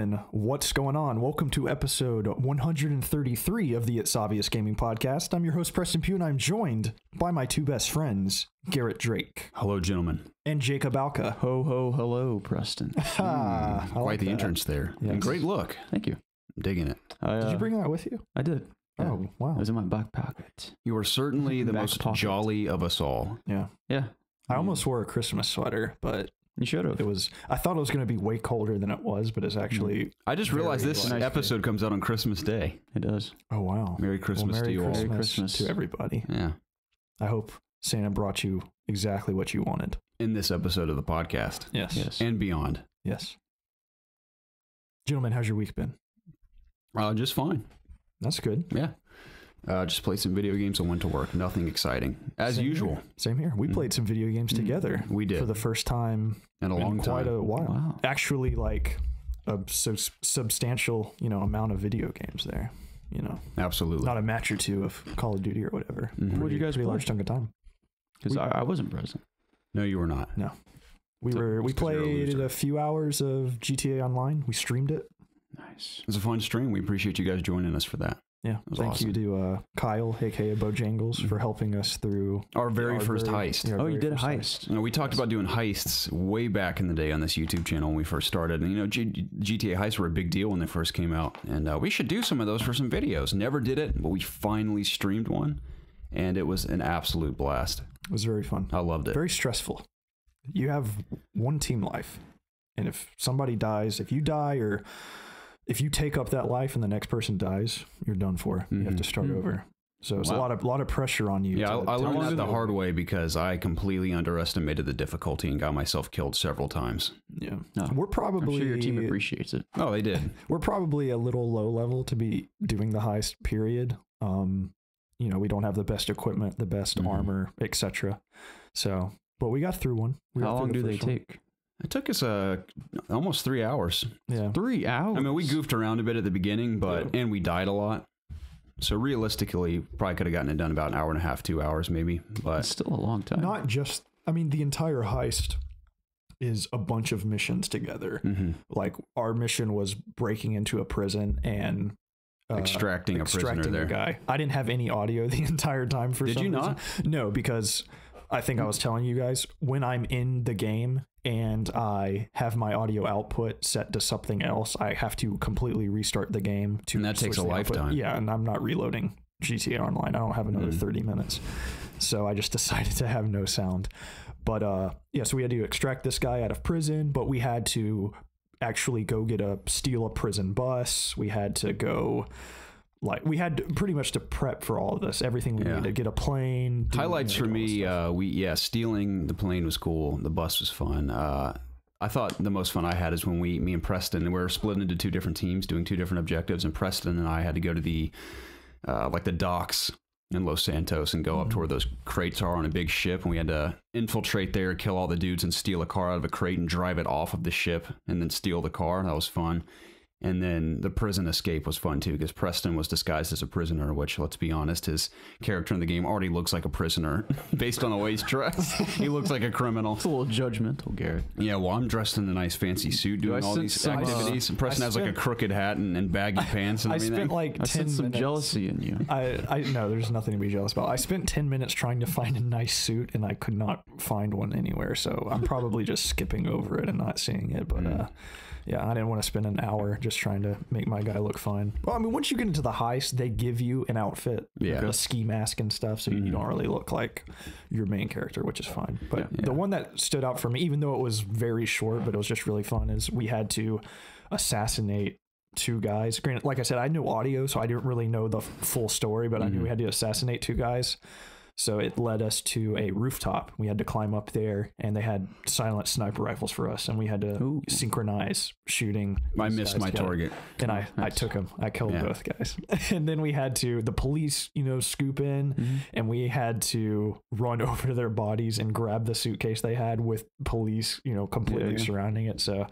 gentlemen, what's going on? Welcome to episode 133 of the ItsObviousGaming podcast. I'm your host, Preston Pugh, and I'm joined by my two best friends, Garrett Drake. Hello, gentlemen. And Jacob Alka. Ho, ho, hello, Preston. Quite the entrance there. Yes. And great look. Thank you. I'm digging it. Did you bring that with you? I did. Yeah. Oh, wow. It was in my back pocket. You are certainly the Back most pocket. jolly of us all. Yeah. Yeah. I almost wore a Christmas sweater, but You should have. I thought it was going to be way colder than it was, but it's actually... I just realized Very this nice episode comes out on Christmas Day. It does. Oh, wow. Merry Christmas Merry to you all. Christmas Merry Christmas. to everybody. Yeah. I hope Santa brought you exactly what you wanted. In this episode of the podcast. Yes. Yes. And beyond. Yes. Gentlemen, how's your week been? Just fine. That's good. Yeah. Just played some video games and went to work. Nothing exciting. As Same usual. Here. Same here. We played some video games together. We did. For the first time In a long quite time. a while. Wow. Actually, like a substantial, amount of video games there. Absolutely. Not a match or two of Call of Duty or whatever. Mhm. What did you guys Pretty play? large chunk of time. Because I wasn't present. No, you were not. No. We So- we just 'cause you're a played loser. a few hours of GTA Online. We streamed it. Nice. It was a fun stream. We appreciate you guys joining us for that. Yeah. was Thank awesome. you to Kyle, aka Bojangles, for helping us through Our very first very- heist. yeah, our Oh, you very did a first heist. You know, we talked about doing heists way back in the day on this YouTube channel when we first started. And, GTA heists were a big deal when they first came out. And we should do some of those for some videos. Never did it, but we finally streamed one. And it was an absolute blast. It was very fun. I loved it. Very stressful. You have one team life. And if somebody dies, if you die or if you take up that life and the next person dies, you're done for. You have to start over. So it's Wow. a lot of pressure on you. Yeah, I to learned that the do. hard way because I completely underestimated the difficulty and got myself killed several times. Yeah. No, We're I'm probably sure your team appreciates it. Oh, they did. we're probably a little low level to be doing the heist, period. We don't have the best equipment, the best armor, etc. So, but we got through one. We How got through long the do they first one. take? It took us almost 3 hours. Yeah. 3 hours. I mean, we goofed around a bit at the beginning, and we died a lot. So realistically, probably could have gotten it done about an hour and a half, 2 hours maybe. But It's still a long time. Not just, the entire heist is a bunch of missions together. Like our mission was breaking into a prison and extracting a prisoner a there. guy. I didn't have any audio the entire time for Did some you reason. not? No, because I think I was telling you guys when I'm in the game and I have my audio output set to something else, I have to completely restart the game to And that takes switch a the output. lifetime. Yeah, and I'm not reloading GTA Online. I don't have another 30 minutes. So I just decided to have no sound. But so we had to extract this guy out of prison, but we had to actually go steal a prison bus. We had to go we had pretty much to prep for all of this, everything we needed, get a plane. Highlights for me, stealing the plane was cool. The bus was fun. I thought the most fun I had is when me and Preston, we were split into two different teams doing two different objectives, and Preston and I had to go to the the docks in Los Santos and go up to where those crates are on a big ship, and we had to infiltrate there, kill all the dudes, and steal a car out of a crate and drive it off of the ship, and then steal the car. That was fun. And then the prison escape was fun too, because Preston was disguised as a prisoner, which, let's be honest, his character in the game already looks like a prisoner based on the way he's dressed. He looks like a criminal. It's a little judgmental, Garrett. Yeah, well, I'm dressed in a nice fancy suit doing all these activities. And Preston has like a crooked hat and baggy pants and I everything. spent like 10 I sense minutes. some jealousy in you. I no, there's nothing to be jealous about. I spent 10 minutes trying to find a nice suit and I could not find one anywhere. So I'm probably just skipping over it and not seeing it. But yeah, I didn't want to spend an hour just trying to make my guy look fine. Well, once you get into the heist, they give you an outfit, like a ski mask and stuff, so you don't really look like your main character, which is fine. But the one that stood out for me, even though it was very short, but it was just really fun, is we had to assassinate two guys. Granted, like I said, I had no audio, so I didn't really know the full story, but I knew we had to assassinate two guys. So it led us to a rooftop. We had to climb up there, and they had silent sniper rifles for us, and we had to synchronize shooting. I missed my target. And I took him. I killed both guys. And then we had the police, scoop in, and we had to run over to their bodies and grab the suitcase they had with police, completely surrounding it. So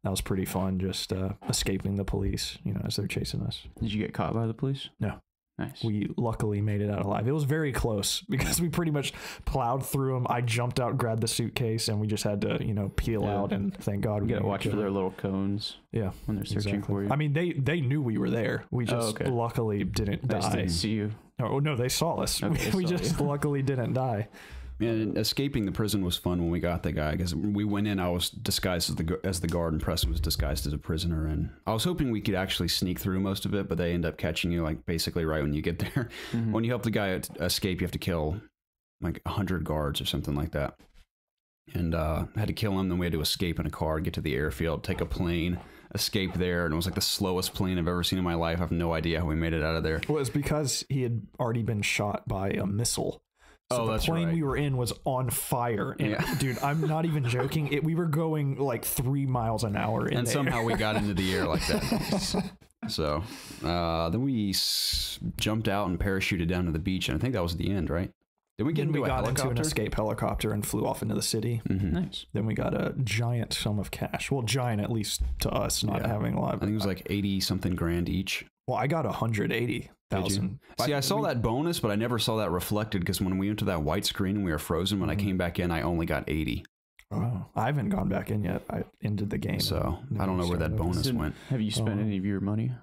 that was pretty fun, just escaping the police, as they're chasing us. Did you get caught by the police? No. Nice. We luckily made it out alive. It was very close because we pretty much plowed through them. I jumped out, grabbed the suitcase, and we just had to, peel out. And thank God we gotta watch for their little cones. Yeah, when they're searching for you. I mean, they knew we were there. We just luckily didn't die. Didn't see you. Oh no, they saw us. Okay, we just luckily didn't die. And escaping the prison was fun when we got the guy, because we went in. I was disguised as the guard, and Preston was disguised as a prisoner. And I was hoping we could actually sneak through most of it, but they end up catching you like basically right when you get there. Mm-hmm. When you help the guy escape, you have to kill like 100 guards or something like that. And I had to kill him. Then we had to escape in a car, get to the airfield, take a plane, escape there, and it was like the slowest plane I've ever seen in my life. I have no idea how we made it out of there. Well, it's because he had already been shot by a missile. So the plane we were in was on fire. And dude, I'm not even joking. We were going like 3 miles an hour in and there. Somehow we got into the air like that. So then we jumped out and parachuted down to the beach, and I think that was the end, right? Then we got into an escape helicopter and flew off into the city. Mm-hmm. Nice. Then we got a giant sum of cash. Well, giant at least to us, not having a lot. I think it was like 80 something grand each. Well, I got 180,000. See, I saw that bonus, but I never saw that reflected, because when we went to that white screen and we were frozen, when I came back in, I only got 80. Oh, I haven't gone back in yet. I ended the game. So I don't know where that bonus went. Have you spent any of your money?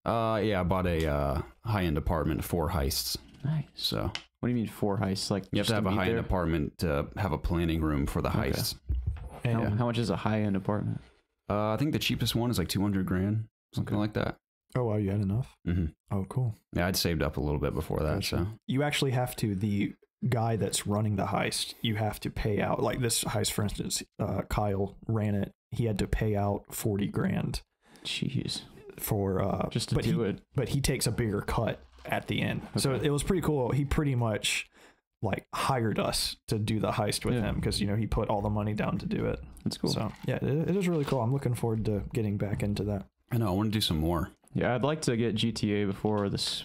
Yeah, I bought a high-end apartment, 4 heists. Nice. So what do you mean 4 heists? Like you have to have a high-end apartment to have a planning room for the heists. And how much is a high-end apartment? I think the cheapest one is like 200 grand, something like that. Oh, wow, you had enough? Mm-hmm. Oh, cool. Yeah, I'd saved up a little bit before that. Gotcha. So you actually have to, the guy that's running the heist, you have to pay out, like this heist, for instance, Kyle ran it. He had to pay out 40 grand. Jeez. For just to do it. But he takes a bigger cut at the end. Okay. So it was pretty cool. He pretty much like hired us to do the heist with him, because he put all the money down to do it. That's cool. So yeah, it is really cool. I'm looking forward to getting back into that. I know, I want to do some more. Yeah, I'd like to get GTA before this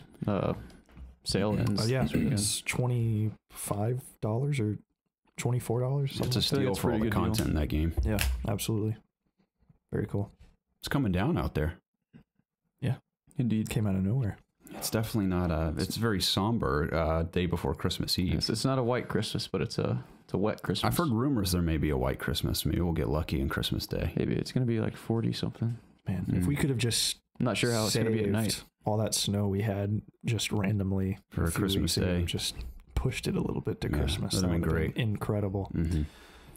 sale ends. Oh yeah, it's $25 or $24. It's a steal for all the content in that game. Yeah, absolutely. Very cool. It's coming down out there. Yeah, indeed. Came out of nowhere. It's definitely not it's very somber day before Christmas Eve. It's not a white Christmas, but it's a wet Christmas. I've heard rumors there may be a white Christmas. Maybe we'll get lucky on Christmas Day. Maybe it's going to be like 40 something. Man, if we could have just I'm not sure how it's going to be at night. All that snow we had just randomly for a Christmas Day, just pushed it a little bit to Christmas. That'd have been great. Incredible. Mm-hmm.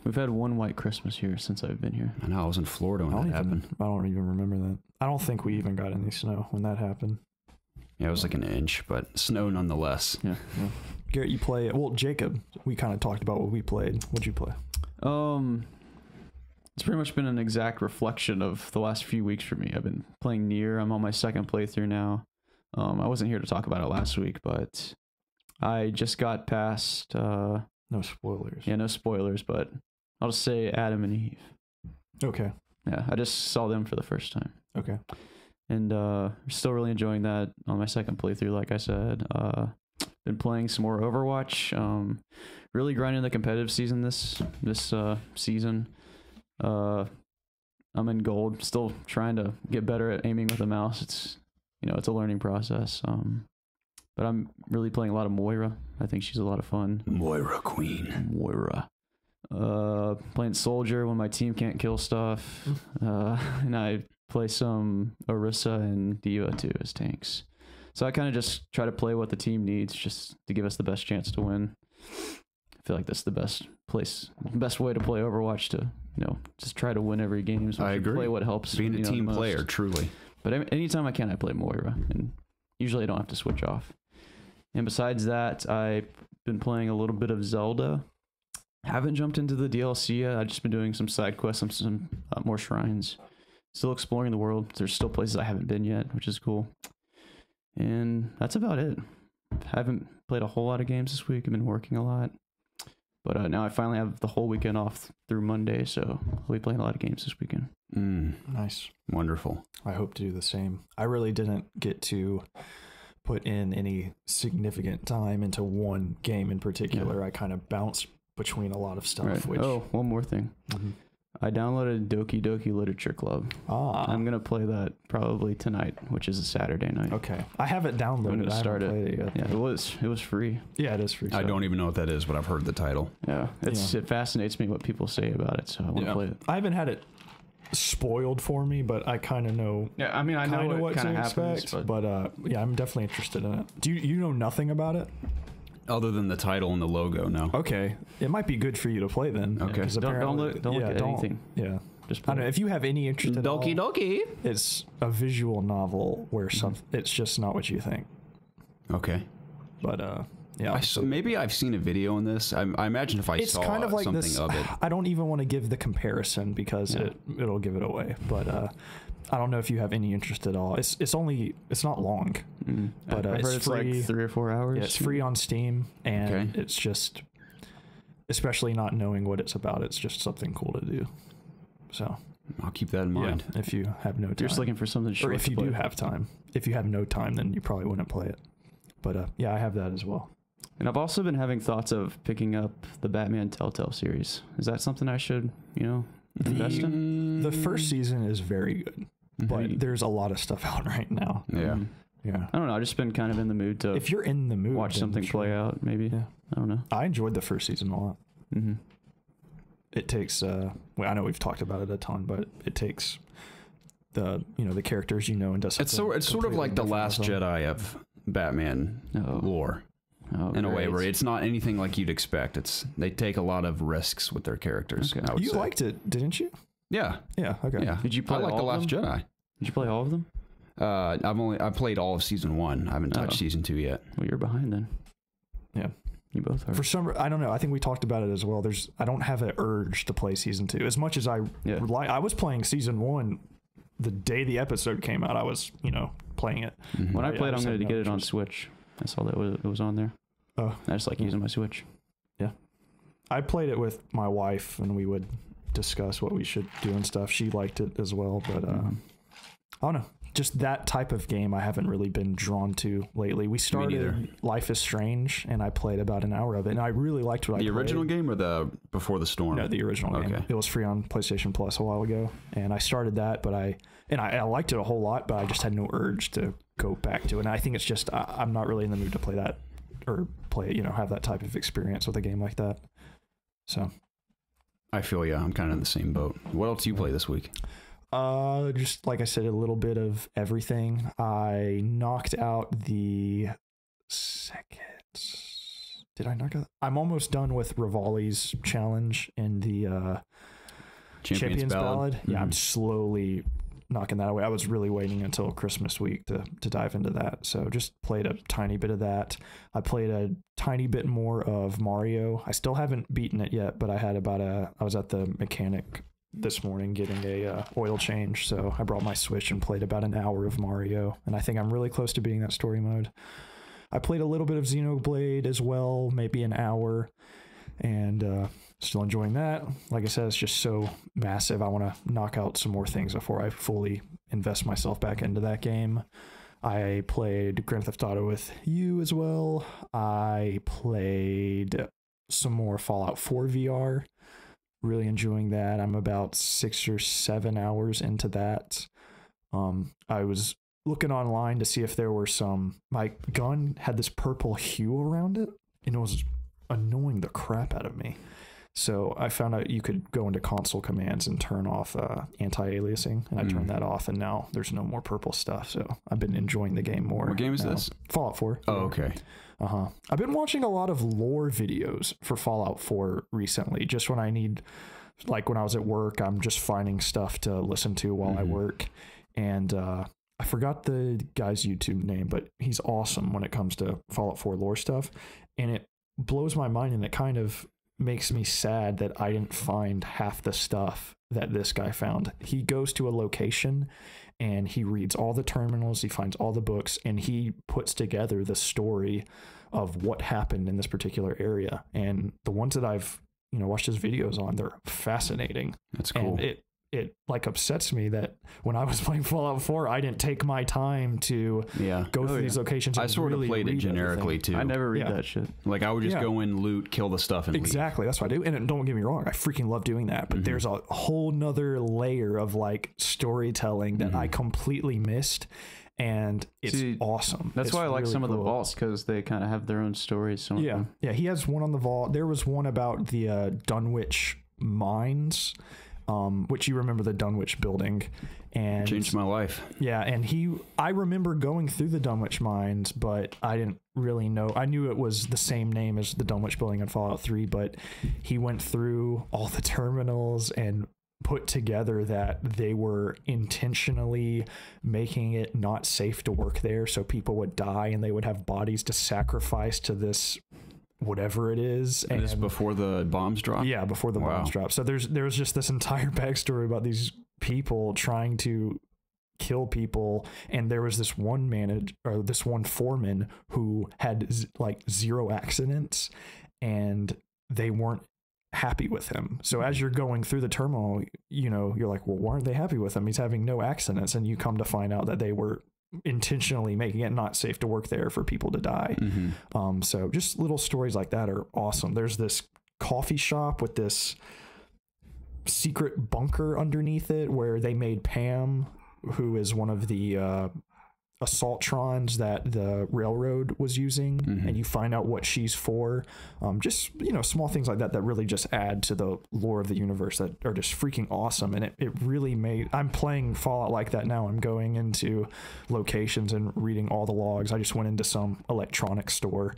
We've had one white Christmas here since I've been here. I know, I was in Florida when that happened. I don't even remember that. I don't think we even got any snow when that happened. Yeah, it was like an inch, but snow nonetheless. Yeah. Garrett, you play... Well, Jacob, we kind of talked about what we played. What'd you play? It's pretty much been an exact reflection of the last few weeks for me. I've been playing Nier. I'm on my second playthrough now. I wasn't here to talk about it last week, but I just got past... no spoilers. Yeah, no spoilers, but I'll just say Adam and Eve. Okay. Yeah, I just saw them for the first time. Okay. And still really enjoying that on my second playthrough, like I said. Been playing some more Overwatch. Really grinding the competitive season this season. I'm in gold, still trying to get better at aiming with a mouse. It's it's a learning process. But I'm really playing a lot of Moira. I think she's a lot of fun. Moira Queen. Moira. Playing Soldier when my team can't kill stuff. And I play some Orisa and Diva too as tanks. So I kind of just try to play what the team needs just to give us the best chance to win. I feel like that's the best way to play Overwatch, to just try to win every game. So I agree. Play what helps. Being a team player, truly. But anytime I can, I play Moira, and usually I don't have to switch off. And besides that, I've been playing a little bit of Zelda. Haven't jumped into the DLC yet. I've just been doing some side quests, some more shrines. Still exploring the world. There's still places I haven't been yet, which is cool. And that's about it. Haven't played a whole lot of games this week. I've been working a lot. But now I finally have the whole weekend off through Monday, so I'll be playing a lot of games this weekend. Nice. Wonderful. I hope to do the same. I really didn't get to put in any significant time into one game in particular. Yeah. I kind of bounced between a lot of stuff. Right. Which... Oh, one more thing. Mm-hmm. I downloaded Doki Doki Literature Club. I'm gonna play that probably tonight, which is a Saturday night. Okay, I have it downloaded. I'm gonna start it. Yet. Yeah, it was free. Yeah, it is free. I don't even know what that is, but I've heard the title. Yeah, it fascinates me what people say about it, so I want to play it. I haven't had it spoiled for me, but I kind of know. Yeah, I mean, I know what kind of happens, but yeah, I'm definitely interested in it. Do you know nothing about it? Other than the title and the logo, no. Okay, it might be good for you to play then. Okay, don't look at anything. Yeah, just I don't know if you have any interest in Doki Doki. It's a visual novel where it's just not what you think. Okay, but yeah. Maybe I've seen a video on this. I imagine if I saw kind of like something this, of it. I don't even want to give the comparison because it'll give it away. But I don't know if you have any interest at all. It's not long, but I've heard it's free. like 3 or 4 hours. Yeah, it's free on Steam, and it's just, especially not knowing what it's about, it's just something cool to do. So I'll keep that in mind. Yeah, if you have no time. You're just looking for something short. Or if you do have time. If you have no time, then you probably wouldn't play it. But yeah, I have that as well. And I've also been having thoughts of picking up the Batman Telltale series. Is that something I should, invest in? The first season is very good, but there's a lot of stuff out right now. Yeah. Yeah. I don't know. I've just been kind of in the mood to. If you're in the mood, watch something play out, maybe. Yeah. I don't know. I enjoyed the first season a lot. Mm-hmm. It takes. Well, I know we've talked about it a ton, but it takes the characters and does. It's sort of like the Last Jedi of Batman lore. In a way where it's not anything like you'd expect. They take a lot of risks with their characters. Okay. You liked it, didn't you? Yeah. Yeah. Okay. Yeah. Did you play I like all the Last of them? Jedi. Did you play all of them? I've played all of season 1. I haven't touched season 2 yet. Well, you're behind then. Yeah. You both are. For some, I don't know. I think we talked about it as well. I don't have an urge to play season 2 as much as I I was playing season 1 the day the episode came out. I was playing it. Mm-hmm. When I played, I'm going to get it on Switch. I saw that it was on there. Oh, I just like using my Switch. Yeah, I played it with my wife, and we would discuss what we should do and stuff. She liked it as well, but I don't know. Just that type of game, I haven't really been drawn to lately. We started Life is Strange, and I played about an hour of it, and I really liked what I played. The original game or the Before the Storm? No, the original game. It was free on PlayStation Plus a while ago, and I started that, but I liked it a whole lot, but I just had no urge to go back to it. And I think it's just I'm not really in the mood to play that or have that type of experience with a game like that. So I feel I'm kind of in the same boat. What else do you play this week? Just like I said, a little bit of everything. I knocked out the second. Did I knock out? I'm almost done with Rivali's challenge in the Champions Ballad. Mm-hmm. Yeah, I'm slowly knocking that away. I was really waiting until Christmas week to dive into that. So just played a tiny bit of that. I played a tiny bit more of Mario. I still haven't beaten it yet, but I had I was at the mechanic this morning getting a oil change. So I brought my Switch and played about an hour of Mario. And I think I'm really close to beating that story mode. I played a little bit of Xenoblade as well, maybe an hour. And still enjoying that. Like I said, it's just so massive. I want to knock out some more things before I fully invest myself back into that game. I played Grand Theft Auto with you as well. I played some more Fallout 4 VR. Really enjoying that. I'm about 6 or 7 hours into that. I was looking online to see if there were my gun had this purple hue around it, and it was annoying the crap out of me. So I found out you could go into console commands and turn off anti-aliasing, and I turned that off, and now there's no more purple stuff. So I've been enjoying the game more. What game is this? Fallout 4. Oh, okay. I've been watching a lot of lore videos for Fallout 4 recently, just when I need, like when I was at work, I'm just finding stuff to listen to while I work. And I forgot the guy's YouTube name, but he's awesome when it comes to Fallout 4 lore stuff. And it blows my mind, and it kind of makes me sad that I didn't find half the stuff that this guy found. He goes to a location and he reads all the terminals, he finds all the books, and he puts together the story of what happened in this particular area. And the ones that I've watched his videos on, they're fascinating. That's cool. And it like upsets me that when I was playing Fallout 4, I didn't take my time to go through these locations. I sort really of played it generically everything. too. I never read that shit. Like I would just go in, loot, kill the stuff, and exactly. That's what I do. And don't get me wrong, I freaking love doing that. But there's a whole nother layer of like storytelling that I completely missed. And it's awesome. That's why I like really some of the cool. vaults, because they kind of have their own stories. Some of them. Yeah, he has one on the vault. There was one about the Dunwich mines, which you remember the Dunwich building, and changed my life. Yeah, and I remember going through the Dunwich mines, but I didn't really know. I knew it was the same name as the Dunwich building in Fallout 3, but he went through all the terminals and put together that they were intentionally making it not safe to work there, so people would die and they would have bodies to sacrifice to this whatever it is. And this before the bombs dropped? Yeah, before the bombs dropped. So there's just this entire backstory about these people trying to kill people, and there was this one this one foreman who had like 0 accidents, and they weren't happy with him. So as you're going through the terminal, you know, you're like, well, why aren't they happy with him? He's having no accidents. And you come to find out that they were intentionally making it not safe to work there for people to die. So just little stories like that are awesome. There's this coffee shop with this secret bunker underneath it where they made Pam, who is one of the assaultrons that the railroad was using, and you find out what she's for. Just, you know, small things like that really just add to the lore of the universe that are just freaking awesome. And it really I'm playing Fallout like that now. I'm going into locations and reading all the logs. I just went into some electronics store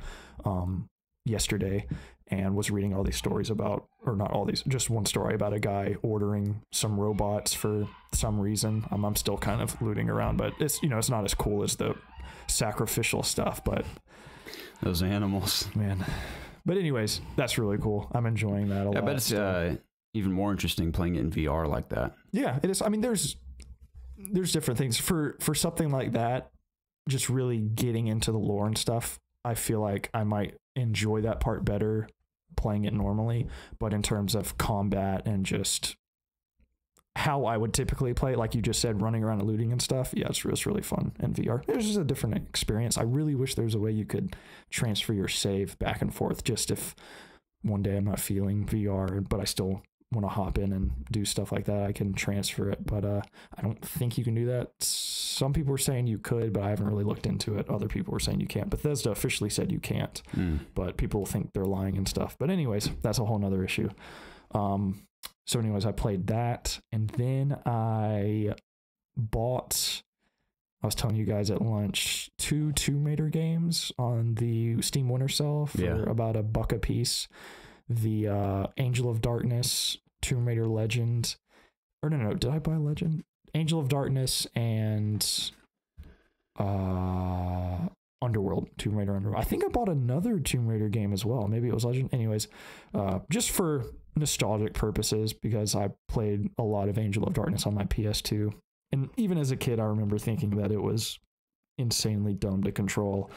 yesterday and was reading all these stories about, or not all these, just one story about a guy ordering some robots for some reason. I'm still kind of looting around, but it's, you know, it's not as cool as the sacrificial stuff, but those animals, man. But anyways, that's really cool. I'm enjoying that a lot. I bet it's even more interesting playing it in VR like that. Yeah, it is. I mean, there's different things for something like that. Just really getting into the lore and stuff, I feel like I might enjoy that part better playing it normally. But in terms of combat and just how I would typically play it, like you just said, running around and looting and stuff, yeah, it's really fun in VR. It's just a different experience. I really wish there was a way you could transfer your save back and forth, just if one day I'm not feeling VR, but I still want to hop in and do stuff like that, I can transfer it. But I don't think you can do that. Some people were saying you could, but I haven't really looked into it. Other people were saying you can't. Bethesda officially said you can't, but people think they're lying and stuff. But anyways, that's a whole nother issue. So anyways, I played that, and then I was telling you guys at lunch, 2 Tomb Raider games on the Steam Winter Sale for about $1 a piece. The Angel of Darkness, Tomb Raider Legend, or no, did I buy Legend? Angel of Darkness and Underworld, Tomb Raider Underworld. I think I bought another Tomb Raider game as well. Maybe it was Legend. Anyways, just for nostalgic purposes, because I played a lot of Angel of Darkness on my PS2. And even as a kid, I remember thinking that it was insanely dumb to control,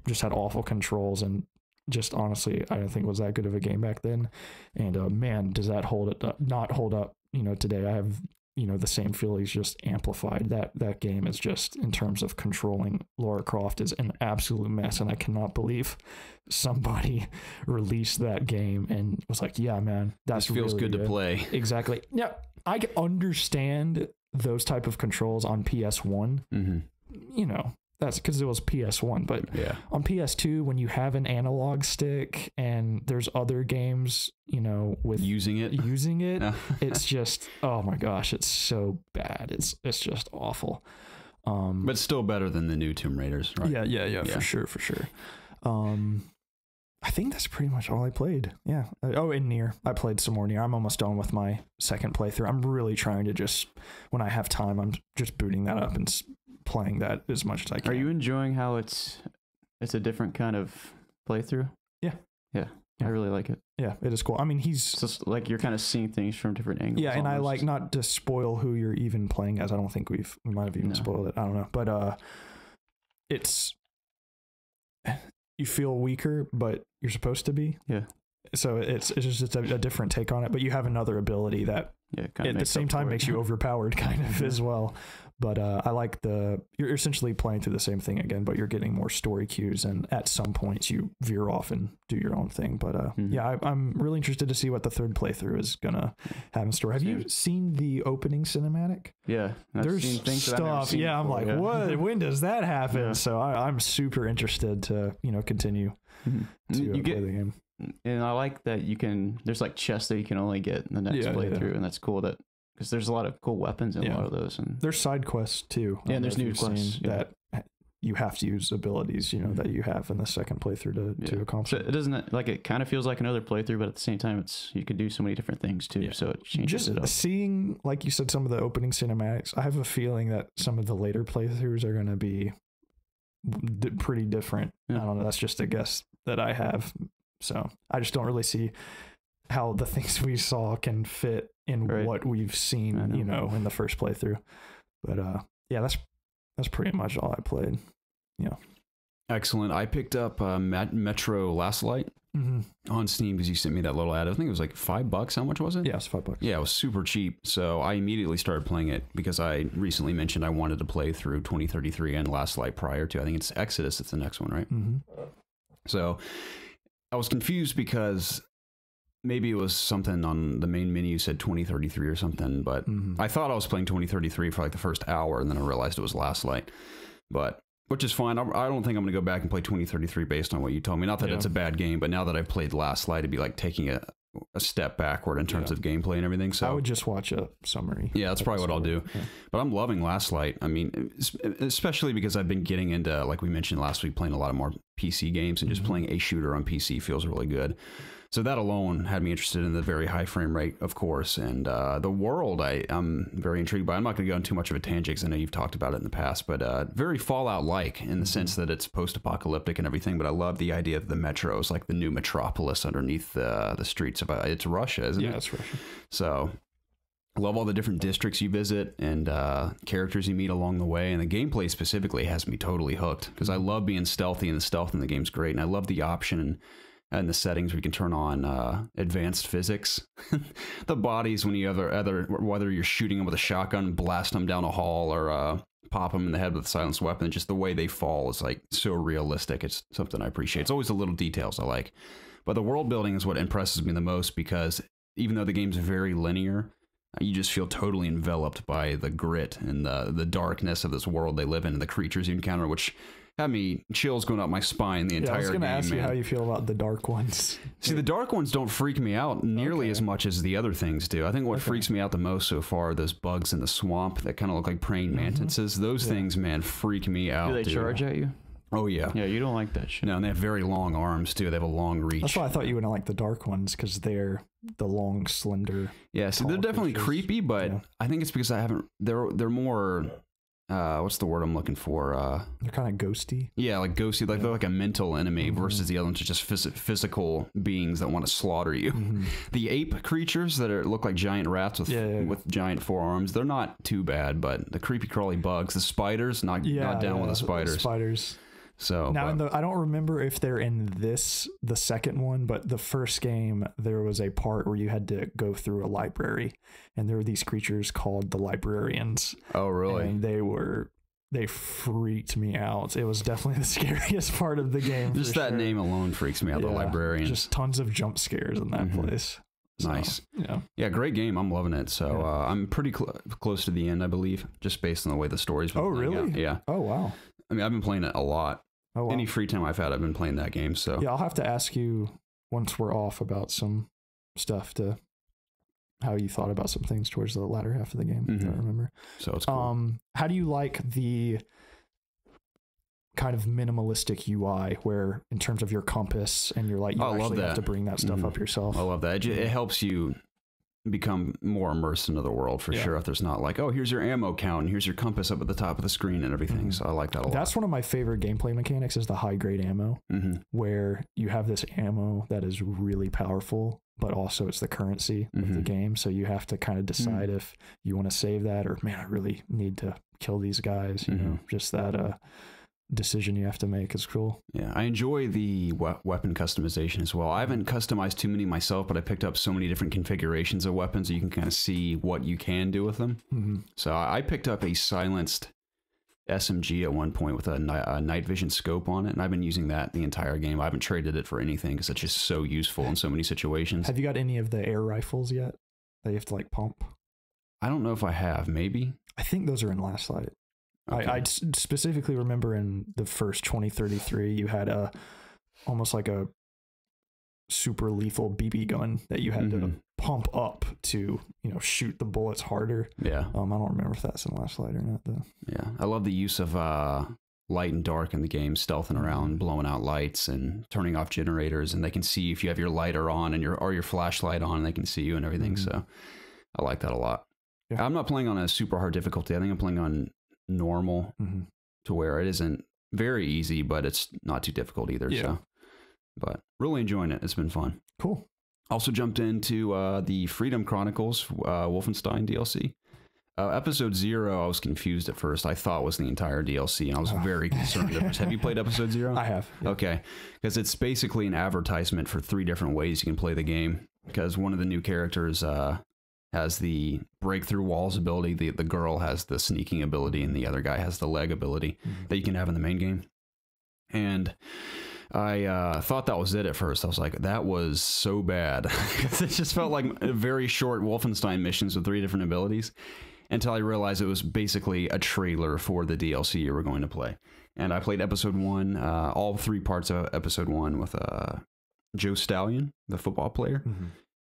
just had awful controls, and just honestly, I don't think it was that good of a game back then. And man, does that not hold up, you know, today. I have, you know, the same feelings just amplified. That game is just, in terms of controlling Lara Croft, is an absolute mess, and I cannot believe somebody released that game and was like, yeah, man, that feels really good to play. Exactly. Yeah, I can understand those type of controls on PS1. You know, that's because it was PS1, but on PS2, when you have an analog stick and there's other games, you know, with using it, it's just, oh my gosh, it's so bad. It's just awful. But still better than the new Tomb Raiders, right? Yeah, for sure. I think that's pretty much all I played. Yeah. Oh, and Nier. I played some more Nier. I'm almost done with my second playthrough. I'm really trying to just, when I have time, I'm just booting that up and playing that as much as I can. Are you enjoying how it's a different kind of playthrough? Yeah. I really like it. Yeah, it is cool. I mean, he's just like, you're kind of seeing things from different angles. Yeah, and almost. I like, not to spoil who you're even playing as. I don't think we might have even spoiled it. I don't know, but it's, you feel weaker, but you're supposed to be. Yeah. So it's just a different take on it. But you have another ability that yeah, kind of at the same time makes you overpowered kind of as well. But I like you're essentially playing through the same thing again, but you're getting more story cues, and at some points you veer off and do your own thing. But yeah, I'm really interested to see what the third playthrough is gonna have in store. Have you seen the opening cinematic? Yeah, there's seen things stuff. Yeah, I'm like, what? When does that happen? Yeah. So I'm super interested to continue to play the game. And I like that there's like chests that you can only get in the next playthrough, and that's cool because there's a lot of cool weapons in a lot of those. And there's side quests too. Yeah, and there's new quests that you have to use abilities, that you have in the second playthrough to accomplish. So it doesn't it kind of feels like another playthrough, but at the same time, you can do so many different things too. Yeah. So it changes it up. Seeing, like you said, some of the opening cinematics, I have a feeling that some of the later playthroughs are going to be pretty different. Yeah. I don't know. That's just a guess that I have. So I just don't really see how the things we saw can fit in what we've seen, in the first playthrough. But yeah, that's pretty much all I played. Yeah. Excellent. I picked up Metro Last Light on Steam because you sent me that little ad. I think it was like $5. How much was it? Yeah, it's $5. Yeah, it was super cheap. So I immediately started playing it because I recently mentioned I wanted to play through 2033 and Last Light prior to. I think it's Exodus. It's the next one, right? So I was confused because maybe it was something on the main menu said 2033 or something, but I thought I was playing 2033 for like the first hour, and then I realized it was Last Light. Which is fine. I don't think I'm going to go back and play 2033 based on what you told me. Not that it's a bad game, but now that I've played Last Light, it'd be like taking a step backward in terms of gameplay and everything. So I would just watch a summary. Yeah, that's probably what I'll do. Yeah. But I'm loving Last Light. I mean, especially because I've been getting into, like we mentioned last week, playing a lot of more PC games, and just playing a shooter on PC feels really good. So that alone had me interested in the very high frame rate, of course. And the world I'm very intrigued by. I'm not going to go on too much of a tangent because I know you've talked about it in the past, but very Fallout-like in the sense that it's post-apocalyptic and everything. But I love the idea of the metros, like the new metropolis underneath the streets of it's Russia, isn't it? Yeah, it's Russia. So I love all the different districts you visit and characters you meet along the way. And the gameplay specifically has me totally hooked because I love being stealthy, and the stealth in the game's great. And I love the option and the settings where you can turn on advanced physics. The bodies, when you whether you're shooting them with a shotgun, blast them down a hall, or pop them in the head with a silenced weapon, just the way they fall is like so realistic. It's something I appreciate. It's always the little details I like. But the world building is what impresses me the most, because even though the game's very linear, you just feel totally enveloped by the grit and the darkness of this world they live in, and the creatures you encounter, which had me chills going up my spine the entire game. I was going to ask you how you feel about the dark ones. See, the dark ones don't freak me out nearly as much as the other things do. I think what freaks me out the most so far are those bugs in the swamp that kind of look like praying mantises. Those things, man, freak me out. Do they charge at you? Oh, yeah. Yeah, you don't like that shit. No, and they have very long arms, too. They have a long reach. That's why I thought you wouldn't like the dark ones, because they're the long, slender. Yeah, so they're definitely creepy, but I think it's because they're more... what's the word I'm looking for? They're kind of ghosty. Yeah, like ghosty. Like they're like a mental enemy versus the other ones are just physical beings that want to slaughter you. The ape creatures that look like giant rats with giant forearms, they're not too bad. But the creepy crawly bugs, the spiders, not down with the spiders. Spiders. So now, I don't remember if they're in the second one, but the first game, there was a part where you had to go through a library, and there were these creatures called the librarians. Oh, really? And they freaked me out. It was definitely the scariest part of the game. Just that name alone freaks me out, the librarians. Just tons of jump scares in that place. So, nice. Yeah, great game. I'm loving it. So I'm pretty close to the end, I believe, just based on the way the story's been playing out. Yeah. Oh, wow. I mean, I've been playing it a lot. Oh, wow. Any free time I've had, I've been playing that game. So yeah, I'll have to ask you once we're off about some stuff, to how you thought about some things towards the latter half of the game. If I remember. So it's cool. How do you like the kind of minimalistic UI, where in terms of your compass and your light, you actually have to bring that stuff up yourself? I love that. It helps you become more immersed into the world for sure. If there's not like, oh, here's your ammo count and here's your compass up at the top of the screen and everything. So I like that a lot. That's one of my favorite gameplay mechanics, is the high grade ammo, where you have this ammo that is really powerful, but also it's the currency of the game. So you have to kind of decide if you want to save that, or man, I really need to kill these guys. You know, just that decision you have to make is cool. Yeah, I enjoy the weapon customization as well. I haven't customized too many myself, but I picked up so many different configurations of weapons so you can kind of see what you can do with them. So I picked up a silenced SMG at one point with a night vision scope on it, and I've been using that the entire game. I haven't traded it for anything because it's just so useful in so many situations. Have you got any of the air rifles yet that you have to like pump? I don't know if I have. Maybe. I think those are in Last Light. Okay. I specifically remember in the first 2033, you had almost like a super lethal BB gun that you had to pump up to, shoot the bullets harder. Yeah. I don't remember if that's in Last Light or not though. Yeah. I love the use of light and dark in the game, stealthing around, blowing out lights and turning off generators, and they can see if you have your lighter on and your flashlight on, and they can see you and everything. So I like that a lot. Yeah. I'm not playing on a super hard difficulty. I think I'm playing on normal to where it isn't very easy, but it's not too difficult either. Yeah. So, but really enjoying it. It's been fun. Cool. Also jumped into the Freedom Chronicles Wolfenstein DLC. Episode 0, I was confused at first. I thought was the entire DLC, and I was very concerned at first. Have you played Episode 0? I have. Yeah. Okay. Because it's basically an advertisement for 3 different ways you can play the game. Because one of the new characters has the breakthrough walls ability. The girl has the sneaking ability, and the other guy has the leg ability that you can have in the main game. And I thought that was it at first. I was like, that was so bad. It just felt like very short Wolfenstein missions with 3 different abilities, until I realized it was basically a trailer for the DLC you were going to play. And I played Episode 1, all 3 parts of Episode 1 with Joe Stallion, the football player.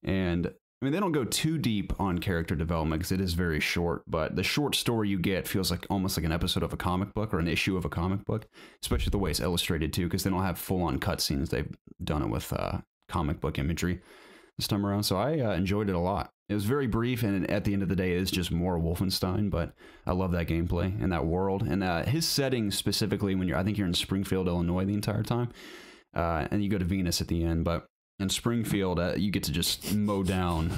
And I mean, they don't go too deep on character development because it is very short, but the short story you get feels like almost like an episode of a comic book or an issue of a comic book, especially the way it's illustrated too, because they don't have full-on cutscenes. They've done it with comic book imagery this time around. So I enjoyed it a lot. It was very brief, and at the end of the day, it is just more Wolfenstein, but I love that gameplay and that world. And his setting specifically, I think you're in Springfield, Illinois the entire time, and you go to Venus at the end, but in Springfield, you get to just mow down.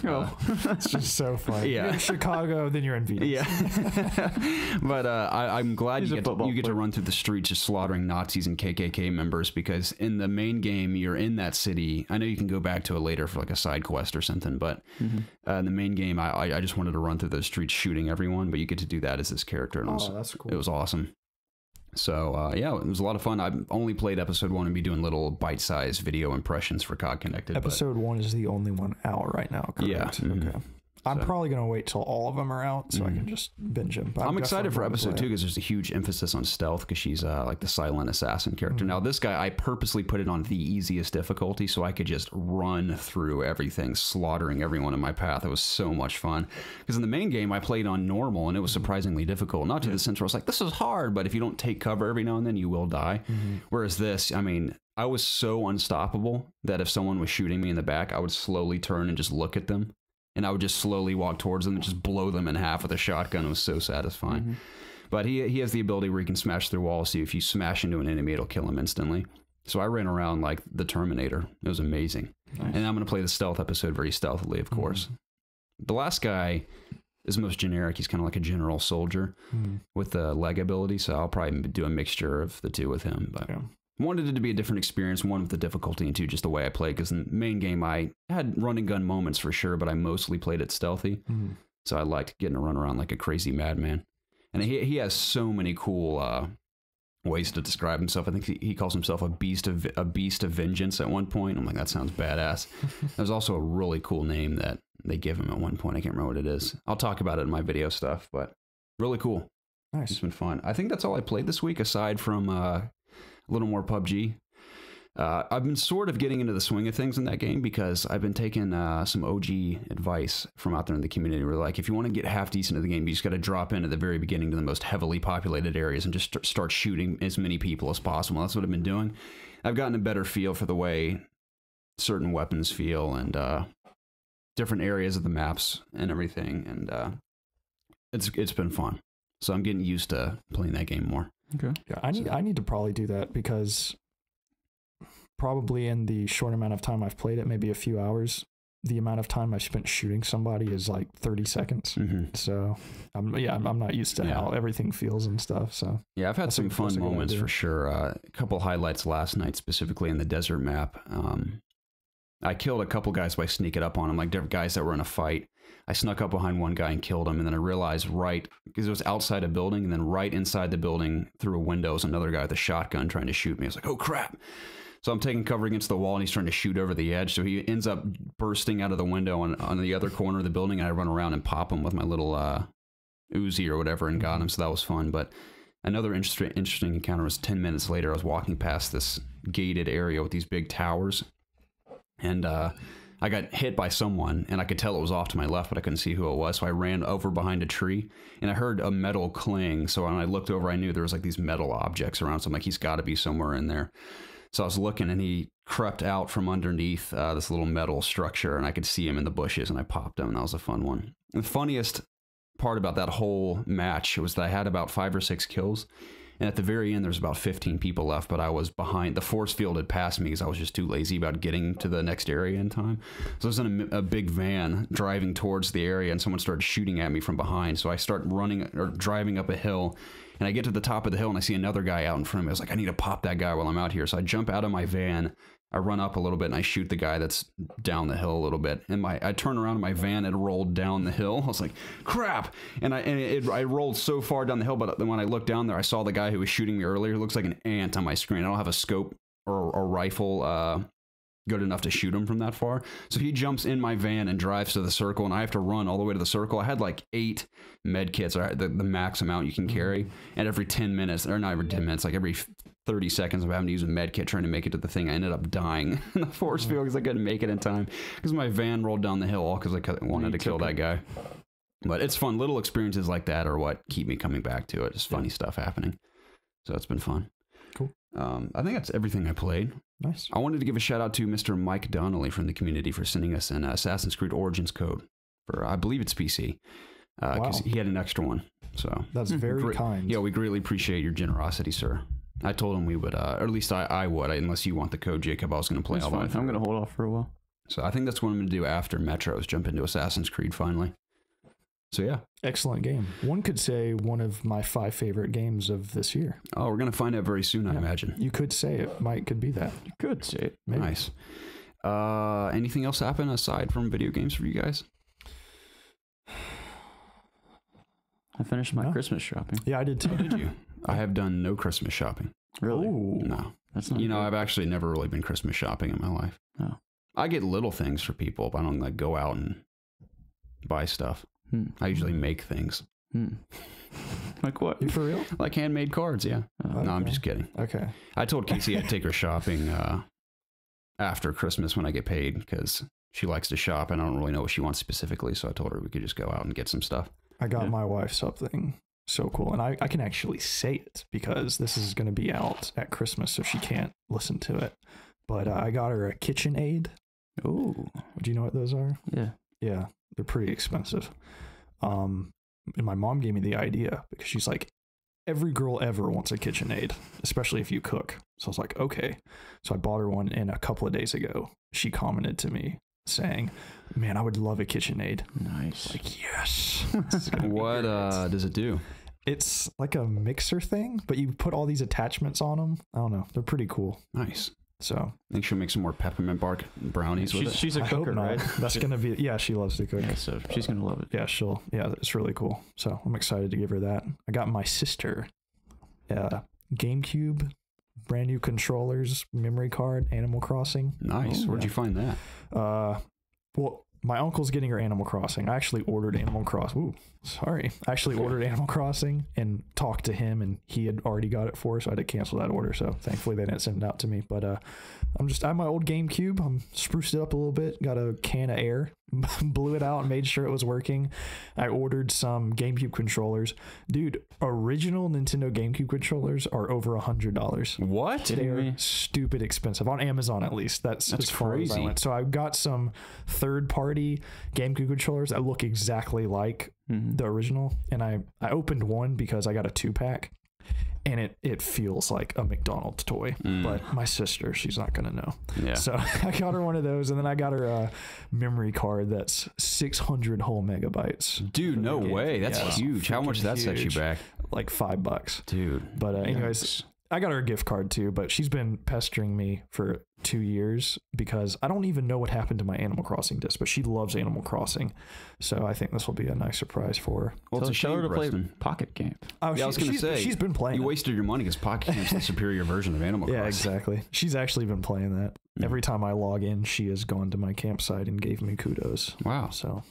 It's just so fun. Yeah. You're in Chicago, then you're in Venus. Yeah. But I'm glad you get to run through the streets just slaughtering Nazis and KKK members, because in the main game, you're in that city. I know you can go back to it later for like a side quest or something, but in the main game, I just wanted to run through those streets shooting everyone, but you get to do that as this character. And that's cool. It was awesome. So, yeah, it was a lot of fun. I've only played Episode 1 and be doing little bite-sized video impressions for COD Connected. Episode 1 is the only one out right now, correct? Yeah. Okay. I'm probably going to wait till all of them are out so I can just binge them. I'm excited for Episode 2 because there's a huge emphasis on stealth, because she's like the silent assassin character. Now, this guy, I purposely put it on the easiest difficulty so I could just run through everything, slaughtering everyone in my path. It was so much fun. Because in the main game, I played on normal, and it was surprisingly difficult. Not to the sense where I was like, this is hard, but if you don't take cover every now and then, you will die. Whereas this, I mean, I was so unstoppable that if someone was shooting me in the back, I would slowly turn and just look at them. And I would just slowly walk towards them and just blow them in half with a shotgun. It was so satisfying. But he has the ability where he can smash through walls. So if you smash into an enemy, it'll kill him instantly. So I ran around like the Terminator. It was amazing. Nice. And I'm going to play the stealth episode very stealthily, of course. The last guy is most generic. He's kind of like a general soldier with the leg ability. So I'll probably do a mixture of the 2 with him. But wanted it to be a different experience, 1 with the difficulty, and 2 just the way I played, because in the main game I had run and gun moments for sure, but I mostly played it stealthy. So I liked getting to run around like a crazy madman. And he has so many cool ways to describe himself. I think he calls himself a beast of vengeance at one point. I'm like, that sounds badass. There's also a really cool name that they give him at one point. I can't remember what it is. I'll talk about it in my video stuff, but really cool. Nice. It's been fun. I think that's all I played this week, aside from a little more PUBG. I've been sort of getting into the swing of things in that game, because I've been taking some OG advice from out there in the community, where like, if you want to get half decent at the game, you just got to drop in at the very beginning to the most heavily populated areas and just start shooting as many people as possible. That's what I've been doing. I've gotten a better feel for the way certain weapons feel, and different areas of the maps and everything, and it's been fun. So I'm getting used to playing that game more. Okay. Yeah, I need to probably do that, because probably in the short amount of time I've played it, maybe a few hours, the amount of time I spent shooting somebody is like 30 seconds. So I'm not used to how everything feels and stuff. So yeah, I've had some fun moments for sure. A couple highlights last night, specifically in the desert map. I killed a couple guys by sneaking up on them, like different guys that were in a fight. I snuck up behind one guy and killed him, and then I realized because it was outside a building, and then right inside the building through a window was another guy with a shotgun trying to shoot me. I was like, oh crap. So I'm taking cover against the wall, and he's trying to shoot over the edge. So he ends up bursting out of the window on the other corner of the building, and I run around and pop him with my little Uzi or whatever and got him. So that was fun. But another interesting encounter was 10 minutes later. I was walking past this gated area with these big towers, and I got hit by someone, and I could tell it was off to my left, but I couldn't see who it was. So I ran over behind a tree, and I heard a metal cling. So when I looked over, I knew there was like these metal objects around. So I'm like, he's got to be somewhere in there. So I was looking, and he crept out from underneath this little metal structure, and I could see him in the bushes, and I popped him, and that was a fun one. And the funniest part about that whole match was that I had about 5 or 6 kills, and at the very end, there's about 15 people left, but I was behind. The force field had passed me because I was just too lazy about getting to the next area in time. So I was in a big van driving towards the area, and someone started shooting at me from behind. So I start running or driving up a hill, and I get to the top of the hill, and I see another guy out in front of me. I was like, I need to pop that guy while I'm out here. So I jump out of my van, I run up a little bit, and I shoot the guy that's down the hill a little bit. And I turn around, and my van had rolled down the hill. I was like, crap! And I rolled so far down the hill, but then when I looked down there, I saw the guy who was shooting me earlier. It looks like an ant on my screen. I don't have a scope or a rifle good enough to shoot him from that far. So he jumps in my van and drives to the circle, and I have to run all the way to the circle. I had like 8 med kits, or the max amount you can carry. And every 10 minutes, or not every 10 minutes, like every 30 seconds of having to use a med kit trying to make it to the thing, I ended up dying in the force field because I couldn't make it in time because my van rolled down the hill all because I wanted to kill that guy. But it's fun. Little experiences like that are what keep me coming back to it. Just funny stuff happening. So it's been fun. Cool. I think that's everything I played. Nice. I wanted to give a shout out to Mr. Mike Donnelly from the community for sending us an Assassin's Creed Origins code for, I believe it's PC, because he had an extra one. So that's very kind. Yeah, we greatly appreciate your generosity, sir. I told him we would, or at least I would, unless you want the code, Jacob. I was going to play all fine. I'm going to hold off for a while. So I think that's what I'm going to do after Metros, jump into Assassin's Creed finally. So yeah. Excellent game. One could say one of my 5 favorite games of this year. Oh, we're going to find out very soon, I imagine. You could say it. Could be that. You could say it. Maybe. Nice. Anything else happen aside from video games for you guys? I finished my Christmas shopping. Yeah, I did too. Did you? I have done no Christmas shopping. Really? Ooh. No. That's not good. I've actually never really been Christmas shopping in my life. Oh. I get little things for people, but I don't like go out and buy stuff. I usually make things. Like what? You for real? Like handmade cards, yeah. No, I'm just kidding. Okay. I told Casey I'd take her shopping after Christmas when I get paid because she likes to shop and I don't really know what she wants specifically. So I told her we could just go out and get some stuff. I got my wife something so cool. And I can actually say it because this is going to be out at Christmas, so she can't listen to it. But I got her a KitchenAid. Oh. Do you know what those are? Yeah. Yeah. They're pretty expensive. And my mom gave me the idea because she's like, every girl ever wants a KitchenAid, especially if you cook. So I was like, okay. So I bought her one, and a couple of days ago, she commented to me saying, man, I would love a KitchenAid. Nice. Like, yes. What does it do? It's like a mixer thing, but you put all these attachments on them. I don't know. They're pretty cool. Nice. So I think she'll make some more peppermint bark brownies with it. She's a cooker, right? That's going to be, yeah, she loves to cook. Yeah, so she's going to love it. Yeah, it's really cool. So I'm excited to give her that. I got my sister GameCube, brand new controllers, memory card, Animal Crossing. Nice. Where'd you find that? Well, my uncle's getting her Animal Crossing. I actually ordered Animal Crossing. I actually ordered Animal Crossing and talked to him, and he had already got it for her, so I had to cancel that order. So thankfully they didn't send it out to me. But I have my old GameCube. I'm spruced it up a little bit. Got a can of air, blew it out, and made sure it was working. I ordered some GameCube controllers. Dude, original Nintendo GameCube controllers are over $100. What? They are stupid expensive on Amazon, at least. That's as far as I went. So I got some third-party GameCube controllers that look exactly like the original, and I opened one because I got a 2-pack, and it feels like a McDonald's toy. But my sister, she's not gonna know. Yeah. So I got her one of those, and then I got her a memory card that's 600 whole megabytes. Dude, no way. That's huge. How much does that set you back? Like $5. Dude. But anyways, I got her a gift card too, but she's been pestering me for 2 years because I don't even know what happened to my Animal Crossing disc, but she loves Animal Crossing. So I think this will be a nice surprise for her. Well, it's a shame to play Preston. Pocket Camp. Oh, Yeah, I was going to say. she's been playing You wasted your money because Pocket Camp's the superior version of Animal Crossing. Yeah, exactly. She's actually been playing that. Every time I log in, she has gone to my campsite and gave me kudos. Wow. So,